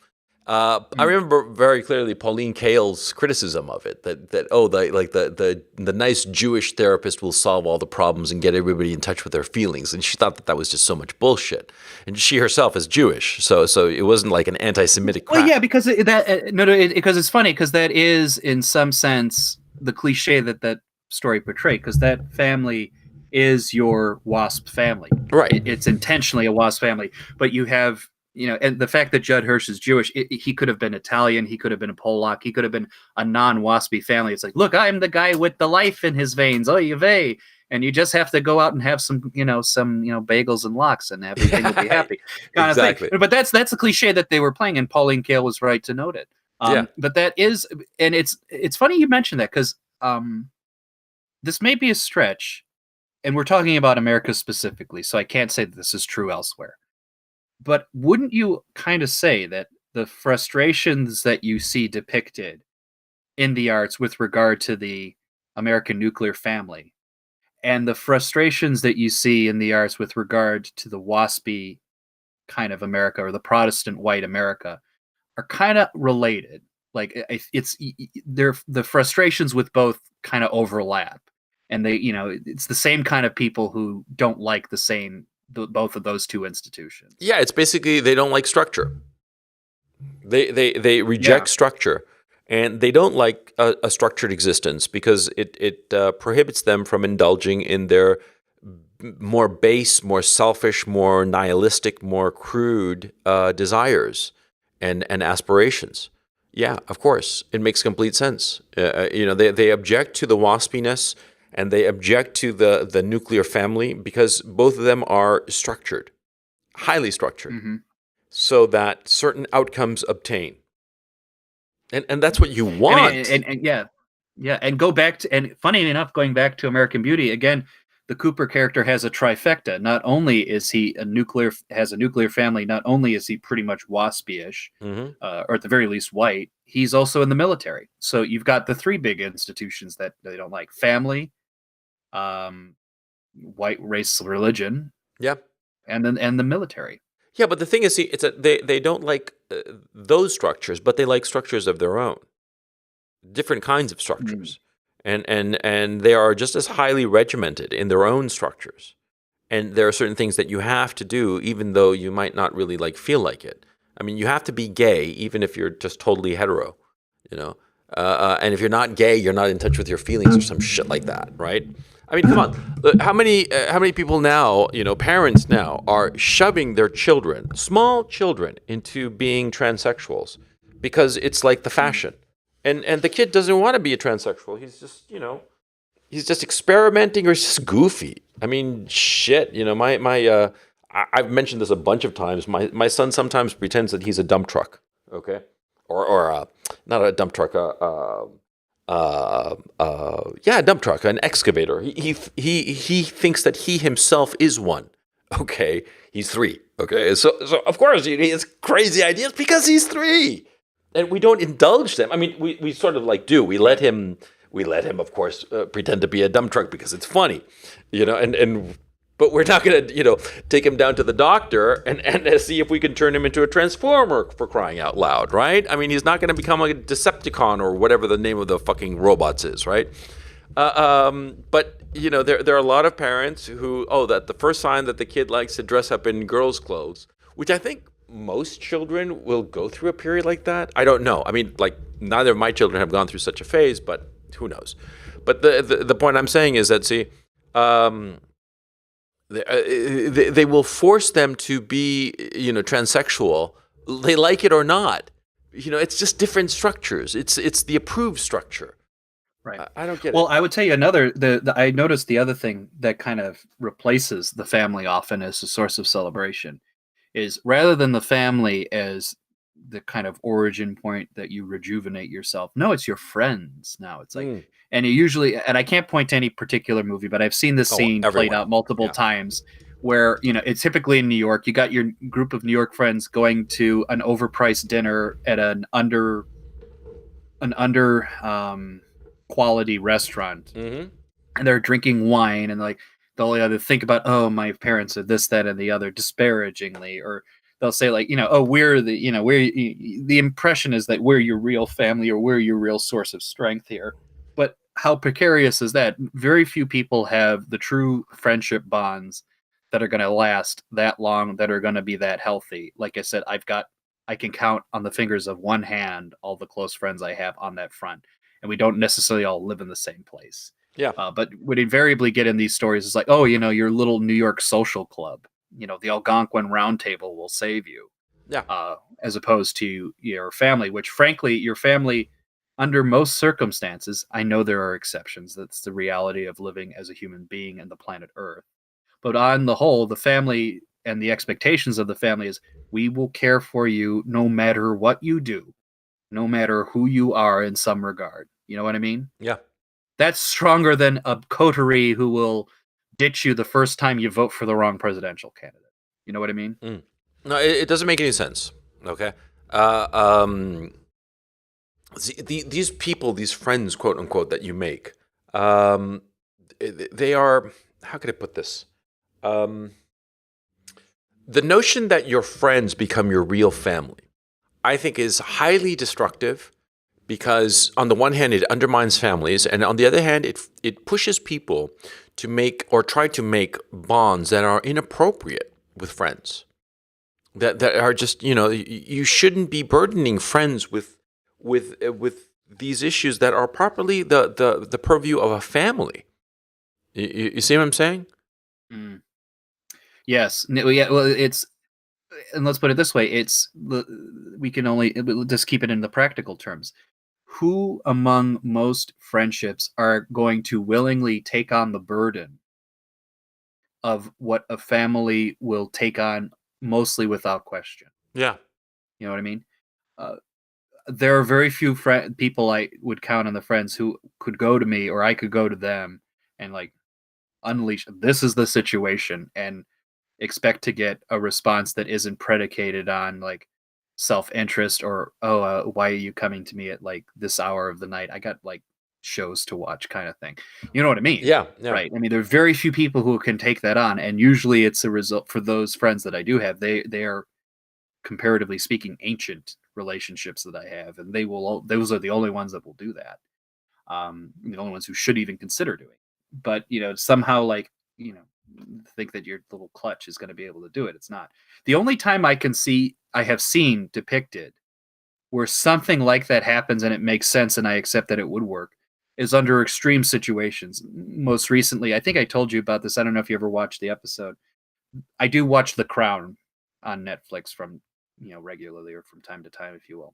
I Mm. remember very clearly Pauline Kael's criticism of it. That oh, the nice Jewish therapist will solve all the problems and get everybody in touch with their feelings, and she thought that was just so much bullshit. And she herself is Jewish, so it wasn't like an anti-Semitic Well, crap. yeah, because because it's funny because that is in some sense the cliche that story portrayed because that family is your WASP family. Right. It's intentionally a WASP family, but you have and the fact that Judd Hirsch is Jewish, he could have been Italian, he could have been a Polak, he could have been a non-WASPy family. It's like, look, I'm the guy with the life in his veins. Oh, you vey. And you just have to go out and have some bagels and lox, and everything will be Yeah, happy, kind of thing. exactly. But that's a cliche that they were playing, and Pauline Kael was right to note it. Yeah. But that is, and it's funny you mentioned that because this may be a stretch, and we're talking about America specifically, so I can't say that this is true elsewhere. But wouldn't you kind of say that the frustrations that you see depicted in the arts with regard to the American nuclear family and the frustrations that you see in the arts with regard to the waspy kind of America or the Protestant white America are kind of related? Like it's they're the frustrations with both kind of overlap, and it's the same kind of people who don't like both of those two institutions. Yeah, it's basically they don't like structure. They Yeah. reject structure, and they don't like a structured existence because it prohibits them from indulging in their more base, more selfish, more nihilistic, more crude desires and aspirations. Yeah, of course, it makes complete sense. They object to the waspiness and they object to the nuclear family because both of them are structured, highly structured, Mm-hmm. so that certain outcomes obtain. And that's what you I mean, want. and yeah, yeah, and go back to and funny enough, going back to American Beauty again, the Cooper character has a trifecta. Not only is he has a nuclear family, not only is he pretty much waspy-ish, Hmm. or at the very least white, he's also in the military. So you've got the three big institutions that they don't like: family, um, white race, religion, Yeah. and the military. Yeah, but the thing is, see, it's they don't like those structures, but they like structures of their own, different kinds of Mm. structures, and they are just as highly regimented in their own structures. And there are certain things that you have to do, even though you might not really feel like it. I mean, you have to be gay, even if you're just totally hetero, you know. And if you're not gay, you're not in touch with your feelings or some shit like that, right? I mean, come on. How many people now, parents now, are shoving their children, small children, into being transsexuals because it's like the Mm. fashion, and the kid doesn't want to be a transsexual. He's just, he's just experimenting or he's just goofy. I mean, shit. I've mentioned this a bunch of times. My son sometimes pretends that he's a dump truck. Okay, or not a dump truck. Yeah, a dump truck, an excavator. He thinks that he himself is one. Okay, he's three. Okay, so of course he has crazy ideas because he's three, and we don't indulge them. I mean, we sort of do. We let him, of course, pretend to be a dump truck because it's funny, and but we're not going to, take him down to the doctor and see if we can turn him into a transformer for crying out loud, right? I mean, he's not going to become a Decepticon or whatever the name of the fucking robots is, right? But there are a lot of parents who, that the first sign that the kid likes to dress up in girls' clothes, which I think most children will go through a period like that. I don't know. I mean, neither of my children have gone through such a phase, but who knows? But the point I'm saying is that, see, they will force them to be, transsexual. They like it or not. It's just different structures. It's the approved structure. Right. I don't get Well, it. I would tell you I noticed the other thing that kind of replaces the family often as a source of celebration is rather than the family as the kind of origin point that you rejuvenate yourself. No, it's your friends now. It's like, Mm. and you usually, and I can't point to any particular movie, but I've seen this Oh, scene played everyone. out multiple Yeah. times where, it's typically in New York. You got your group of New York friends going to an overpriced dinner at an under quality restaurant, Mm-hmm. and they're drinking wine, and they'll either think about, oh, my parents are this, that, and the other disparagingly, or they'll say like, oh, we're the, the impression is that we're your real family or we're your real source of strength here. But how precarious is that? Very few people have the true friendship bonds that are going to last that long, that are going to be that healthy. Like I said, I can count on the fingers of one hand all the close friends I have on that front. And we don't necessarily all live in the same place. Yeah. But would invariably get in these stories is like, oh, your little New York social club, the Algonquin Round Table will save you, Yeah. as opposed to your family, which frankly, your family, under most circumstances, I know there are exceptions. That's the reality of living as a human being in the planet Earth. But on the whole, the family and the expectations of the family is we will care for you no matter what you do, no matter who you are in some regard. You know what I mean? Yeah. That's stronger than a coterie who will ditch you the first time you vote for the wrong presidential candidate. You know what I mean? No, it doesn't make any sense. Okay. Uh, um, these people, these friends, quote unquote, that you make, they are, how could I put this? The notion that your friends become your real family, I think, is highly destructive because, on the one hand, it undermines families, and on the other hand, it pushes people to make or try to make bonds that are inappropriate with friends. That are just, you shouldn't be burdening friends with these issues that are properly the purview of a family. You see what I'm saying? Mm. Yes. Yeah. Well, and let's put it this way: we can only just keep it in the practical terms. Who among most friendships are going to willingly take on the burden of what a family will take on mostly without question? Yeah. You know what I mean? Uh, there are very few people I would count on the friends who could go to me or I could go to them and like unleash. This is the situation, and expect to get a response that isn't predicated on like self-interest or why are you coming to me at like this hour of the night, I got like shows to watch kind of thing. You know what I mean? Yeah. Yeah. Right. I mean, there are very few people who can take that on, and usually it's a result for those friends that I do have. They are, comparatively speaking, ancient relationships that I have, and those are the only ones that will do that. The only ones who should even consider doing. But somehow, like, think that your little clutch is going to be able to do it. It's not. The only time I have seen depicted where something like that happens and it makes sense and I accept that it would work is under extreme situations. Most recently, I think I told you about this. I don't know if you ever watched the episode. I do watch The Crown on Netflix from, regularly or from time to time, if you will.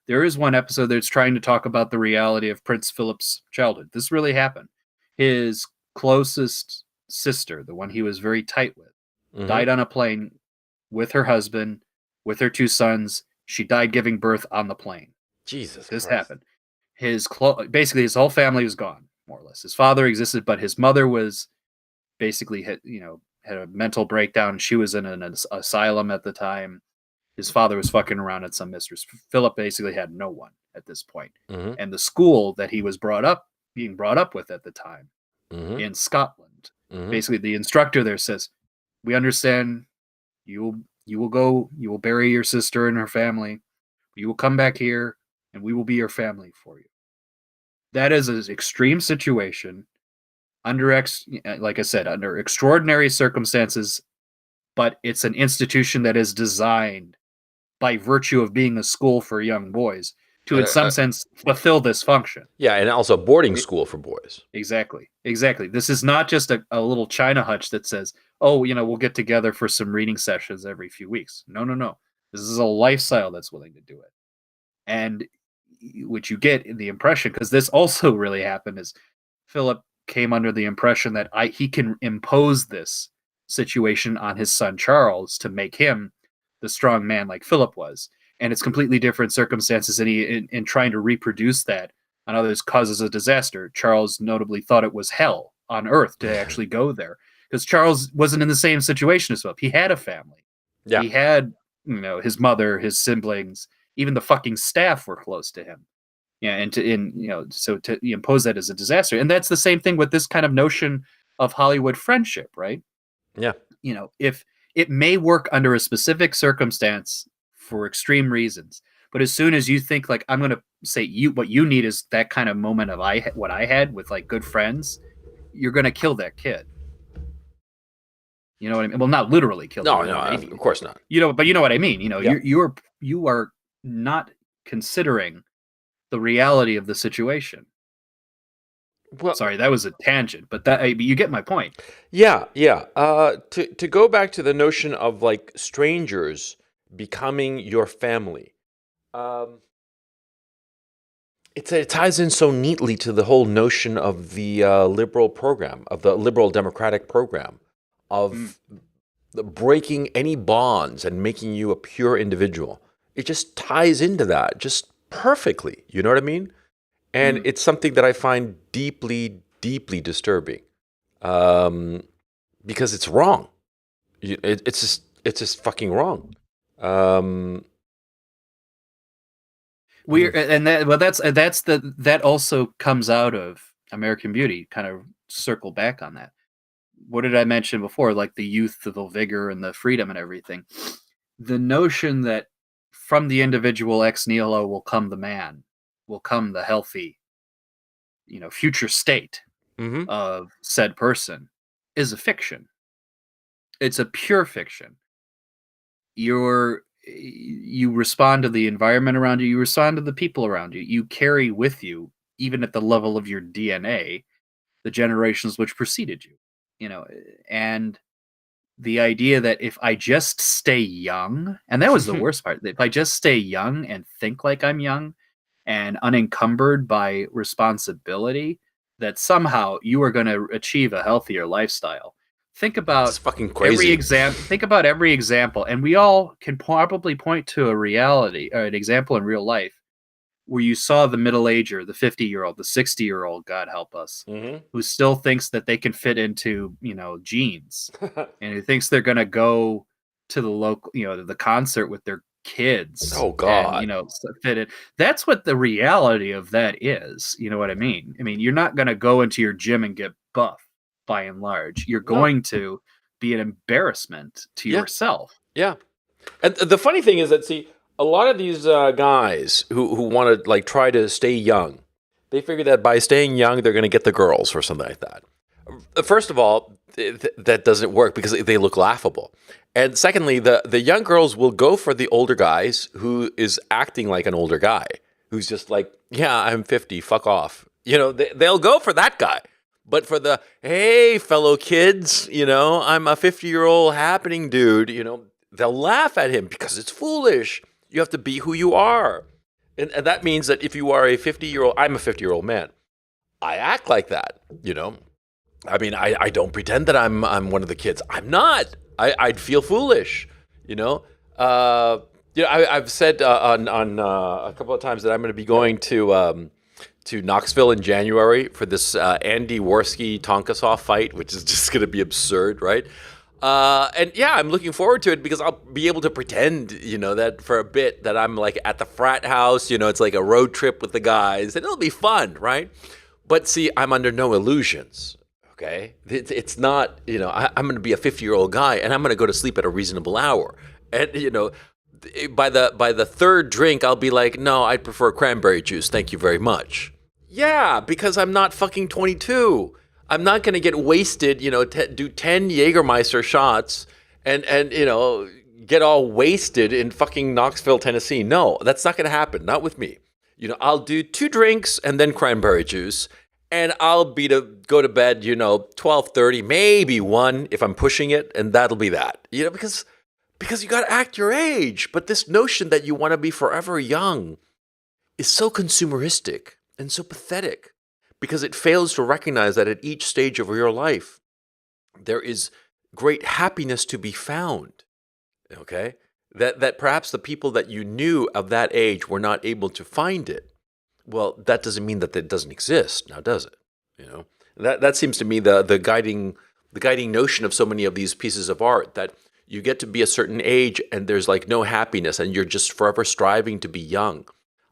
There is one episode that's trying to talk about the reality of Prince Philip's childhood. This really happened. His closest sister, the one he was very tight with, Mm-hmm. died on a plane with her husband, with her two sons. She died giving birth on the plane. Jesus This Christ. happened. Basically his whole family was gone, more or less. His father existed, but his mother was basically had a mental breakdown. She was in an asylum at the time. His father was fucking around at some mistress. Philip basically had no one at this point. Mm-hmm. And the school that he was being brought up with at the time Mm-hmm. in Scotland, Mm-hmm. basically the instructor there says, "We understand you will go, you will bury your sister and her family. You will come back here, and we will be your family for you." That is an extreme situation like I said, under extraordinary circumstances, but it's an institution that is designed by virtue of being a school for young boys to, Uh, in some uh, sense, fulfill this function. yeah, and also boarding It- school for boys. exactly. Exactly. This is not just a little China hutch that says, oh, we'll get together for some reading sessions every few weeks. No, no, no. This is a lifestyle that's willing to do it. And which you get in the impression, because this also really happened, is Philip came under the impression that he can impose this situation on his son Charles to make him the strong man like Philip was. And it's completely different circumstances, and in trying to reproduce that on others causes a disaster. Charles notably thought it was hell on earth to actually go there, because Charles wasn't in the same situation as Philip. He had a family. Yeah. He had, his mother, his siblings, even the fucking staff were close to him. Yeah, so to impose that as a disaster. And that's the same thing with this kind of notion of Hollywood friendship, right? Yeah. If It may work under a specific circumstance for extreme reasons, but as soon as you think like I'm going to say what you need is that kind of moment of what I had with like good friends, you're going to kill that kid. You know what I mean? Well, not literally kill No, them, no, maybe. of course not. But you know what I mean. Yeah. You are not considering the reality of the situation. Well, Sorry, that was a tangent, but you get my point. yeah, yeah. To go back to the notion of like strangers becoming your family, um, it ties in so neatly to the whole notion of the liberal program, of the liberal democratic program, Mm. of the breaking any bonds and making you a pure individual. It just ties into that just perfectly. You know what I mean? And Mm. it's something that I find deeply, deeply disturbing, um, because it's wrong. It's just fucking wrong. Um, We're and that well that also comes out of American Beauty. Kind of circle back on that. What did I mention before? Like the youth, the vigor, and the freedom, and everything. The notion that from the individual ex nihilo will come the man, will come the healthy, future state mhm. of said person, is a fiction. It's a pure fiction. You respond to the environment around you, you respond to the people around you. You carry with you, even at the level of your DNA, the generations which preceded you. And the idea that if I just stay young, and that was the worst part, that if I just stay young and think like I'm young and unencumbered by responsibility, that somehow you are going to achieve a healthier lifestyle. Think It's about fucking crazy. every example, and we all can probably point to a reality or an example in real life where you saw the middle ager, the 50-year-old, the 60-year-old, God help us, Hmm. who still thinks that they can fit into, jeans, and who thinks they're going to go to the local, to the concert with their kids Oh and, God. fit it. That's what the reality of that is. You know what I mean? I mean, you're not going to go into your gym and get buff by and large. You're No. going to be an embarrassment to Yeah. yourself. Yeah. And the funny thing is that, see, a lot of these guys who want to like try to stay young, they figure that by staying young they're going to get the girls or something like that. First of all, that doesn't work because they look laughable. And secondly, the young girls will go for the older guys who is acting like an older guy, who's just like, yeah, I'm 50, fuck off. They'll go for that guy. But for the, hey, fellow kids, I'm a 50-year-old happening dude, they'll laugh at him because it's foolish. You have to be who you are. And that means that if you are a 50-year-old, I'm a 50-year-old man. I act like that. I mean, I don't pretend that I'm one of the kids. I'm not. I'd feel foolish, you know. I've said on a couple of times that I'm going to be going to Knoxville in January for this Andy Worski Tonkasoff fight, which is just going to be absurd, right? And yeah, I'm looking forward to it because I'll be able to pretend, that for a bit that I'm like at the frat house, it's like a road trip with the guys, and it'll be fun, right? But see, I'm under no illusions. Okay, it's not. I'm going to be a 50-year-old guy, and I'm going to go to sleep at a reasonable hour. And by the third drink, I'll be like, no, I'd prefer cranberry juice. Thank you very much. Yeah, because I'm not fucking 22. I'm not going to get wasted. Do 10 Jägermeister shots and get all wasted in fucking Knoxville, Tennessee. No, that's not going to happen. Not with me. I'll do 2 drinks and then cranberry juice. And I'll go to bed, 12:30, maybe 1 if I'm pushing it, and that'll be that. Because you got to act your age. But this notion that you want to be forever young is so consumeristic and so pathetic because it fails to recognize that at each stage of your life, there is great happiness to be found, okay? That perhaps the people that you knew of that age were not able to find it. Well, that doesn't mean that it doesn't exist, now does it? That seems to me the guiding notion of so many of these pieces of art, that you get to be a certain age and there's like no happiness and you're just forever striving to be young.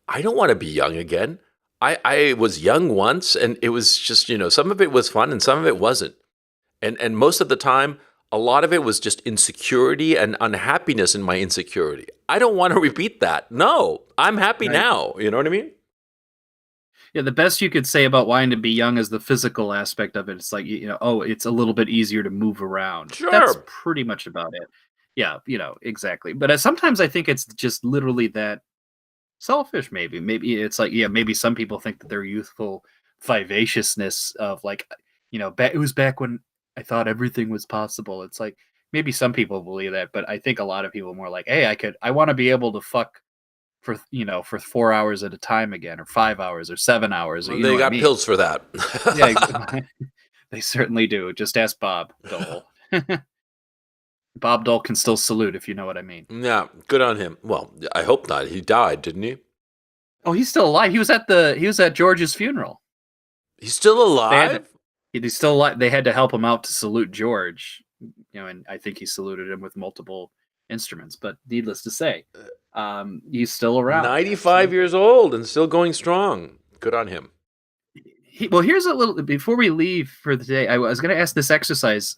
I don't want to be young again. I was young once and it was just, some of it was fun and some of it wasn't. And most of the time A lot of it was just insecurity and unhappiness in my insecurity. I don't want to repeat that. No, I'm happy Right. now. You know what I mean? Yeah, the best you could say about wanting to be young is the physical aspect of it. It's like, oh, it's a little bit easier to move around. That's Sure. pretty much about it. Yeah, exactly. But sometimes I think it's just literally that selfish, maybe. Maybe it's like, yeah, maybe some people think that their youthful vivaciousness of like, it was back when I thought everything was possible. It's like maybe some people believe that, but I think a lot of people are more like, hey, I want to be able to fuck for 4 hours at a time again, or 5 hours, or 7 hours, or Well, you know they what I got mean? pills for that. Yeah, they certainly do. Just ask Bob Dole. Bob Dole can still salute if you know what I mean. Yeah, good on him. Well, I hope not. He died, didn't he? Oh, he's still alive. He was at George's funeral. He's still They had to, alive? he's still alive. They had to help him out to salute George. And I think he saluted him with multiple instruments. But needless to say, he's still around. 95 Absolutely. years old and still going strong. Good on him. Well, here's a little before we leave for the day. I was going to ask this exercise.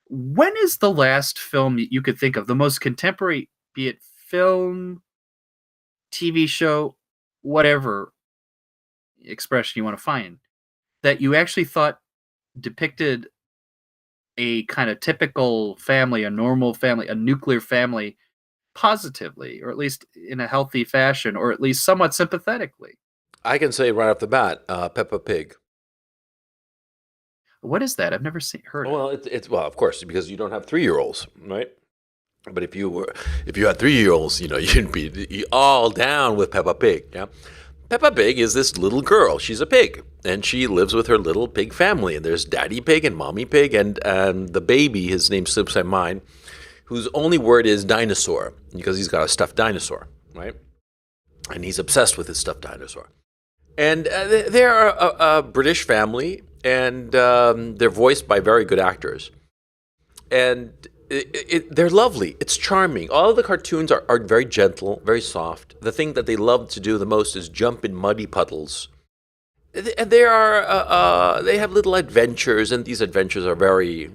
When is the last film you could think of, the most contemporary, be it film, TV show, whatever expression you want to find, that you actually thought depicted a kind of typical family, a normal family, a nuclear family positively, or at least in a healthy fashion, or at least somewhat sympathetically? I can say right off the bat, Peppa Pig. What is that? I've never heard of it. Well, it's well, of course, because you don't have 3-year-olds, right? But if you had 3-year-olds, you'd be all down with Peppa Pig. Yeah, Peppa Pig is this little girl. She's a pig, and she lives with her little pig family. And there's Daddy Pig and Mommy Pig, and the baby. His name slips my mind. Whose only word is dinosaur because he's got a stuffed dinosaur, right? And he's obsessed with his stuffed dinosaur. And they're a British family, and they're voiced by very good actors. And they're lovely. It's charming. All of the cartoons are very gentle, very soft. The thing that they love to do the most is jump in muddy puddles. And they have little adventures, and these adventures are very,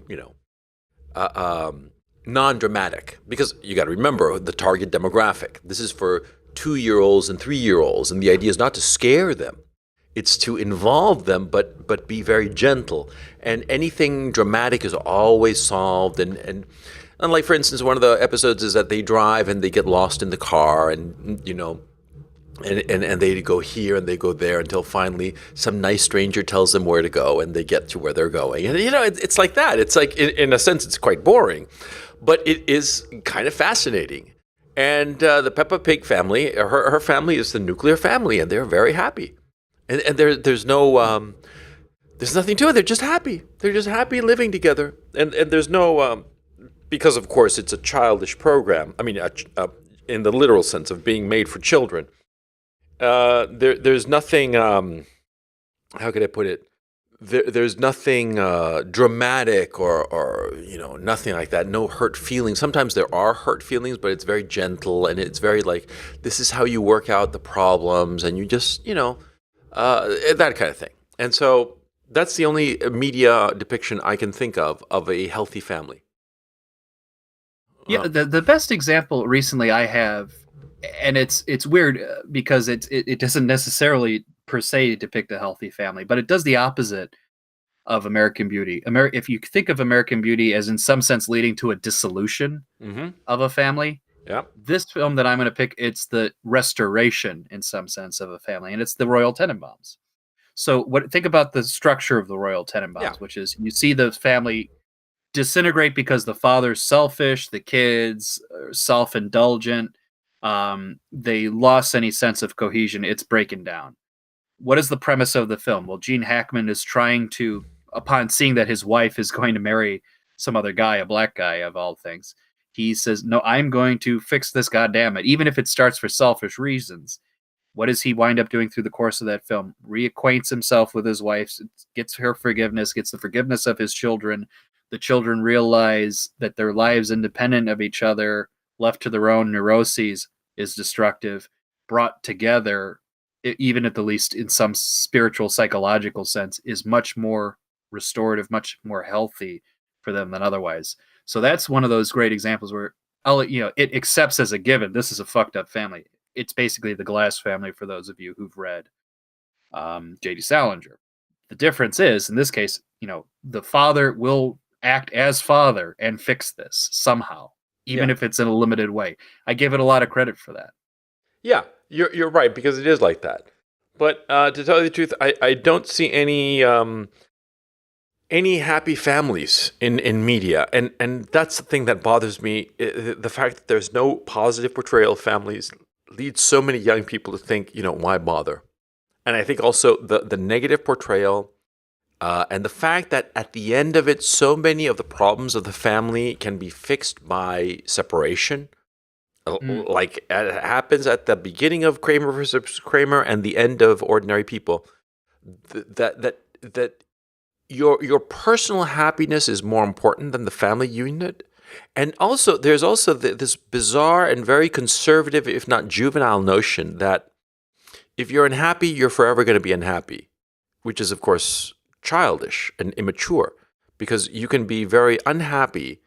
non-dramatic. Because you got to remember the target demographic. This is for 2-year-olds and 3-year-olds, and the idea is not to scare them. It's to involve them, but be very gentle. And anything dramatic is always solved. And like, for instance, one of the episodes is that they drive and they get lost in the car, and and they go here and they go there until finally some nice stranger tells them where to go, and they get to where they're going. And it's like that. It's like, in a sense, it's quite boring, but it is kind of fascinating. And the Peppa Pig family, her family is the nuclear family, and they're very happy. And there's nothing to it. They're just happy. They're just happy living together. And there's no because of course it's a childish program. I mean, in the literal sense of being made for children. There's nothing. How could I put it? There's nothing dramatic or nothing like that. No hurt feelings. Sometimes there are hurt feelings, but it's very gentle, and it's very like, this is how you work out the problems, and you just that kind of thing. And so that's the only media depiction I can think of a healthy family. Yeah, the best example recently I have, and it's weird because it doesn't necessarily per se depict a healthy family, but it does the opposite of American Beauty. If you think of American Beauty as in some sense leading to a dissolution Mm-hmm. of a family, Yeah. this film that I'm going to pick, it's the restoration in some sense of a family, and it's the Royal Tenenbaums. So think about the structure of the Royal Yeah. Tenenbaums, which is you see the family disintegrate because the father's selfish, the kids are self-indulgent, they lost any sense of cohesion. It's breaking down. What is the premise of the film? Well, Gene Hackman is trying to, upon seeing that his wife is going to marry some other guy, a black guy of all things, he says, no, I'm going to fix this, goddammit, even if it starts for selfish reasons. What does he wind up doing through the course of that film? Reacquaints himself with his wife, gets her forgiveness, gets the forgiveness of his children. The children realize that their lives independent of each other, left to their own neuroses, is destructive. Brought together, even at the least in some spiritual, psychological sense, is much more restorative, much more healthy for them than otherwise. So that's one of those great examples where it accepts as a given this is a fucked up family. It's basically the Glass family for those of you who've read J.D. Salinger. The difference is, in this case, the father will act as father and fix this somehow, even Yeah. if it's in a limited way. I give it a lot of credit for that. Yeah, you're right, because it is like that. But to tell you the truth, I don't see any happy families in media, and that's the thing that bothers me. The fact that there's no positive portrayal of families leads so many young people to think, why bother? And I think also the negative portrayal, and the fact that at the end of it, so many of the problems of the family can be fixed by separation. Like it happens at the beginning of Kramer versus Kramer and the end of Ordinary People. That your personal happiness is more important than the family unit. And also, there's also this bizarre and very conservative, if not juvenile, notion that if you're unhappy, you're forever going to be unhappy, which is, of course, childish and immature, because you can be very unhappy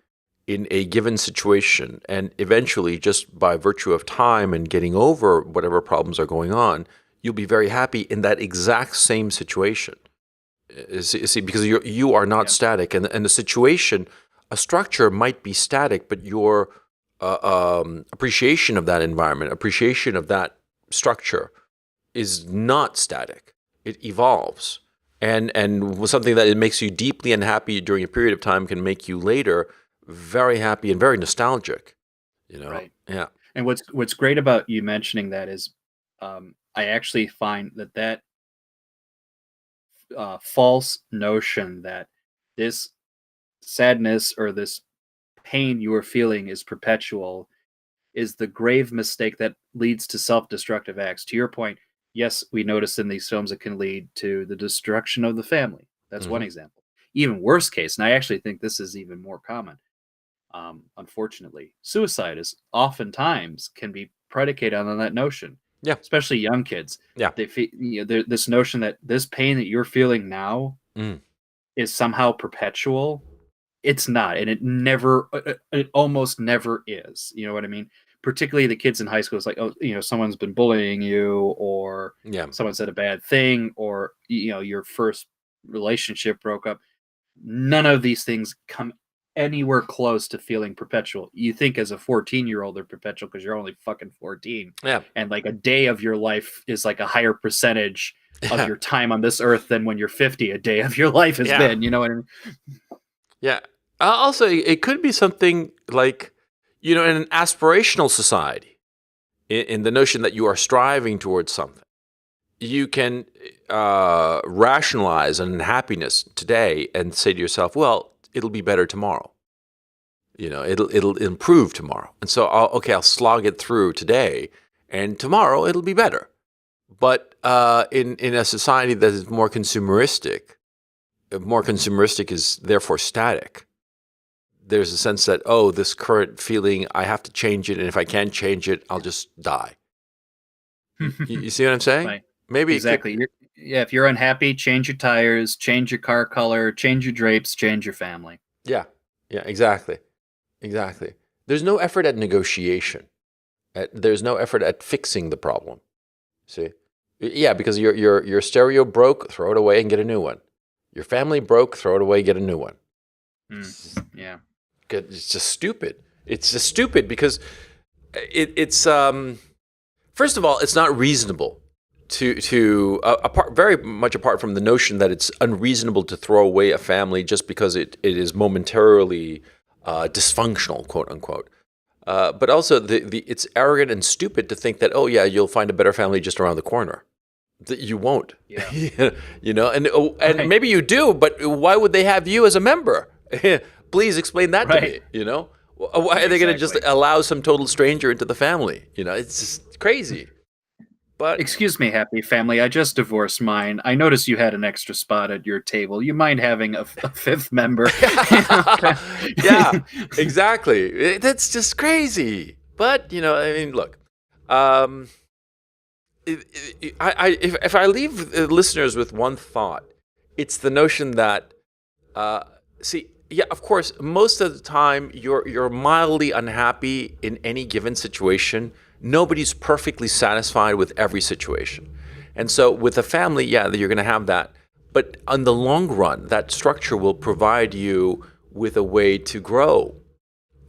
in a given situation, and eventually, just by virtue of time and getting over whatever problems are going on, you'll be very happy in that exact same situation. See, because you are not static, and the situation, a structure might be static, but your appreciation of that environment, appreciation of that structure, is not static. It evolves, and something that it makes you deeply unhappy during a period of time can make you later very happy and very nostalgic. Right. Yeah. And what's great about you mentioning that is, I actually find that false notion that this sadness or this pain you are feeling is perpetual is the grave mistake that leads to self-destructive acts. To your point, yes, we notice in these films it can lead to the destruction of the family. That's one example. Even worse case, and I actually think this is even more common. Unfortunately, suicide is oftentimes can be predicated on that notion. Yeah. Especially young kids. Yeah. They feel this notion that this pain that you're feeling now is somehow perpetual. It's not, and it almost never is. You know what I mean? Particularly the kids in high school. It's like, oh, someone's been bullying you, or someone said a bad thing, or your first relationship broke up. None of these things come anywhere close to feeling perpetual. You think as a 14-year-old they're perpetual because you're only fucking 14. Yeah. And like a day of your life is like a higher percentage of your time on this earth than when you're 50 a day of your life has been. You know what I mean? Yeah. Also, it could be something like, in an aspirational society, in the notion that you are striving towards something. You can rationalize unhappiness today and say to yourself, well, it'll be better tomorrow. It'll improve tomorrow. And so, I'll slog it through today, and tomorrow it'll be better. But in a society that is more consumeristic is therefore static. There's a sense that, this current feeling, I have to change it, and if I can't change it, I'll just die. You see what I'm saying? Right. Maybe exactly. If you're unhappy, change your tires, change your car color, change your drapes, change your family. Yeah, exactly. There's no effort at negotiation. There's no effort at fixing the problem. See? Yeah, because your stereo broke, throw it away and get a new one. Your family broke, throw it away, get a new one. Yeah. It's just stupid. It's just stupid because it's first of all, it's not reasonable to very much apart from the notion that it's unreasonable to throw away a family just because it is momentarily dysfunctional, quote unquote. But also, it's arrogant and stupid to think that, you'll find a better family just around the corner. That you won't. Yeah. And right. Maybe you do, but why would they have you as a member? Please explain that to me. Why are they going to just allow some total stranger into the family? It's just crazy. But excuse me, happy family. I just divorced mine. I noticed you had an extra spot at your table. You mind having a fifth member? Yeah, exactly. That's just crazy. But look. If I leave listeners with one thought, it's the notion that, Yeah, of course. Most of the time, you're mildly unhappy in any given situation. Nobody's perfectly satisfied with every situation, and so with a family, yeah, you're going to have that. But on the long run, that structure will provide you with a way to grow.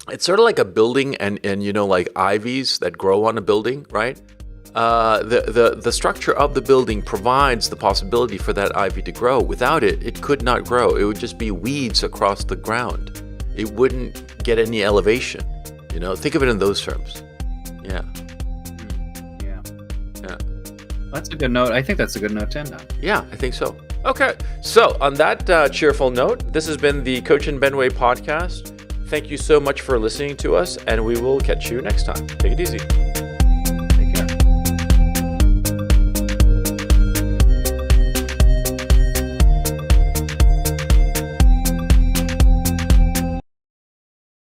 It's sort of like a building, and like ivies that grow on a building, right? The structure of the building provides the possibility for that ivy to grow. Without it, it could not grow. It would just be weeds across the ground. It wouldn't get any elevation. Think of it in those terms. Yeah. Yeah. Yeah. That's a good note. I think that's a good note to end on. Yeah, I think so. Okay. So on that cheerful note, this has been the Coach and Benway podcast. Thank you so much for listening to us, and we will catch you next time. Take it easy.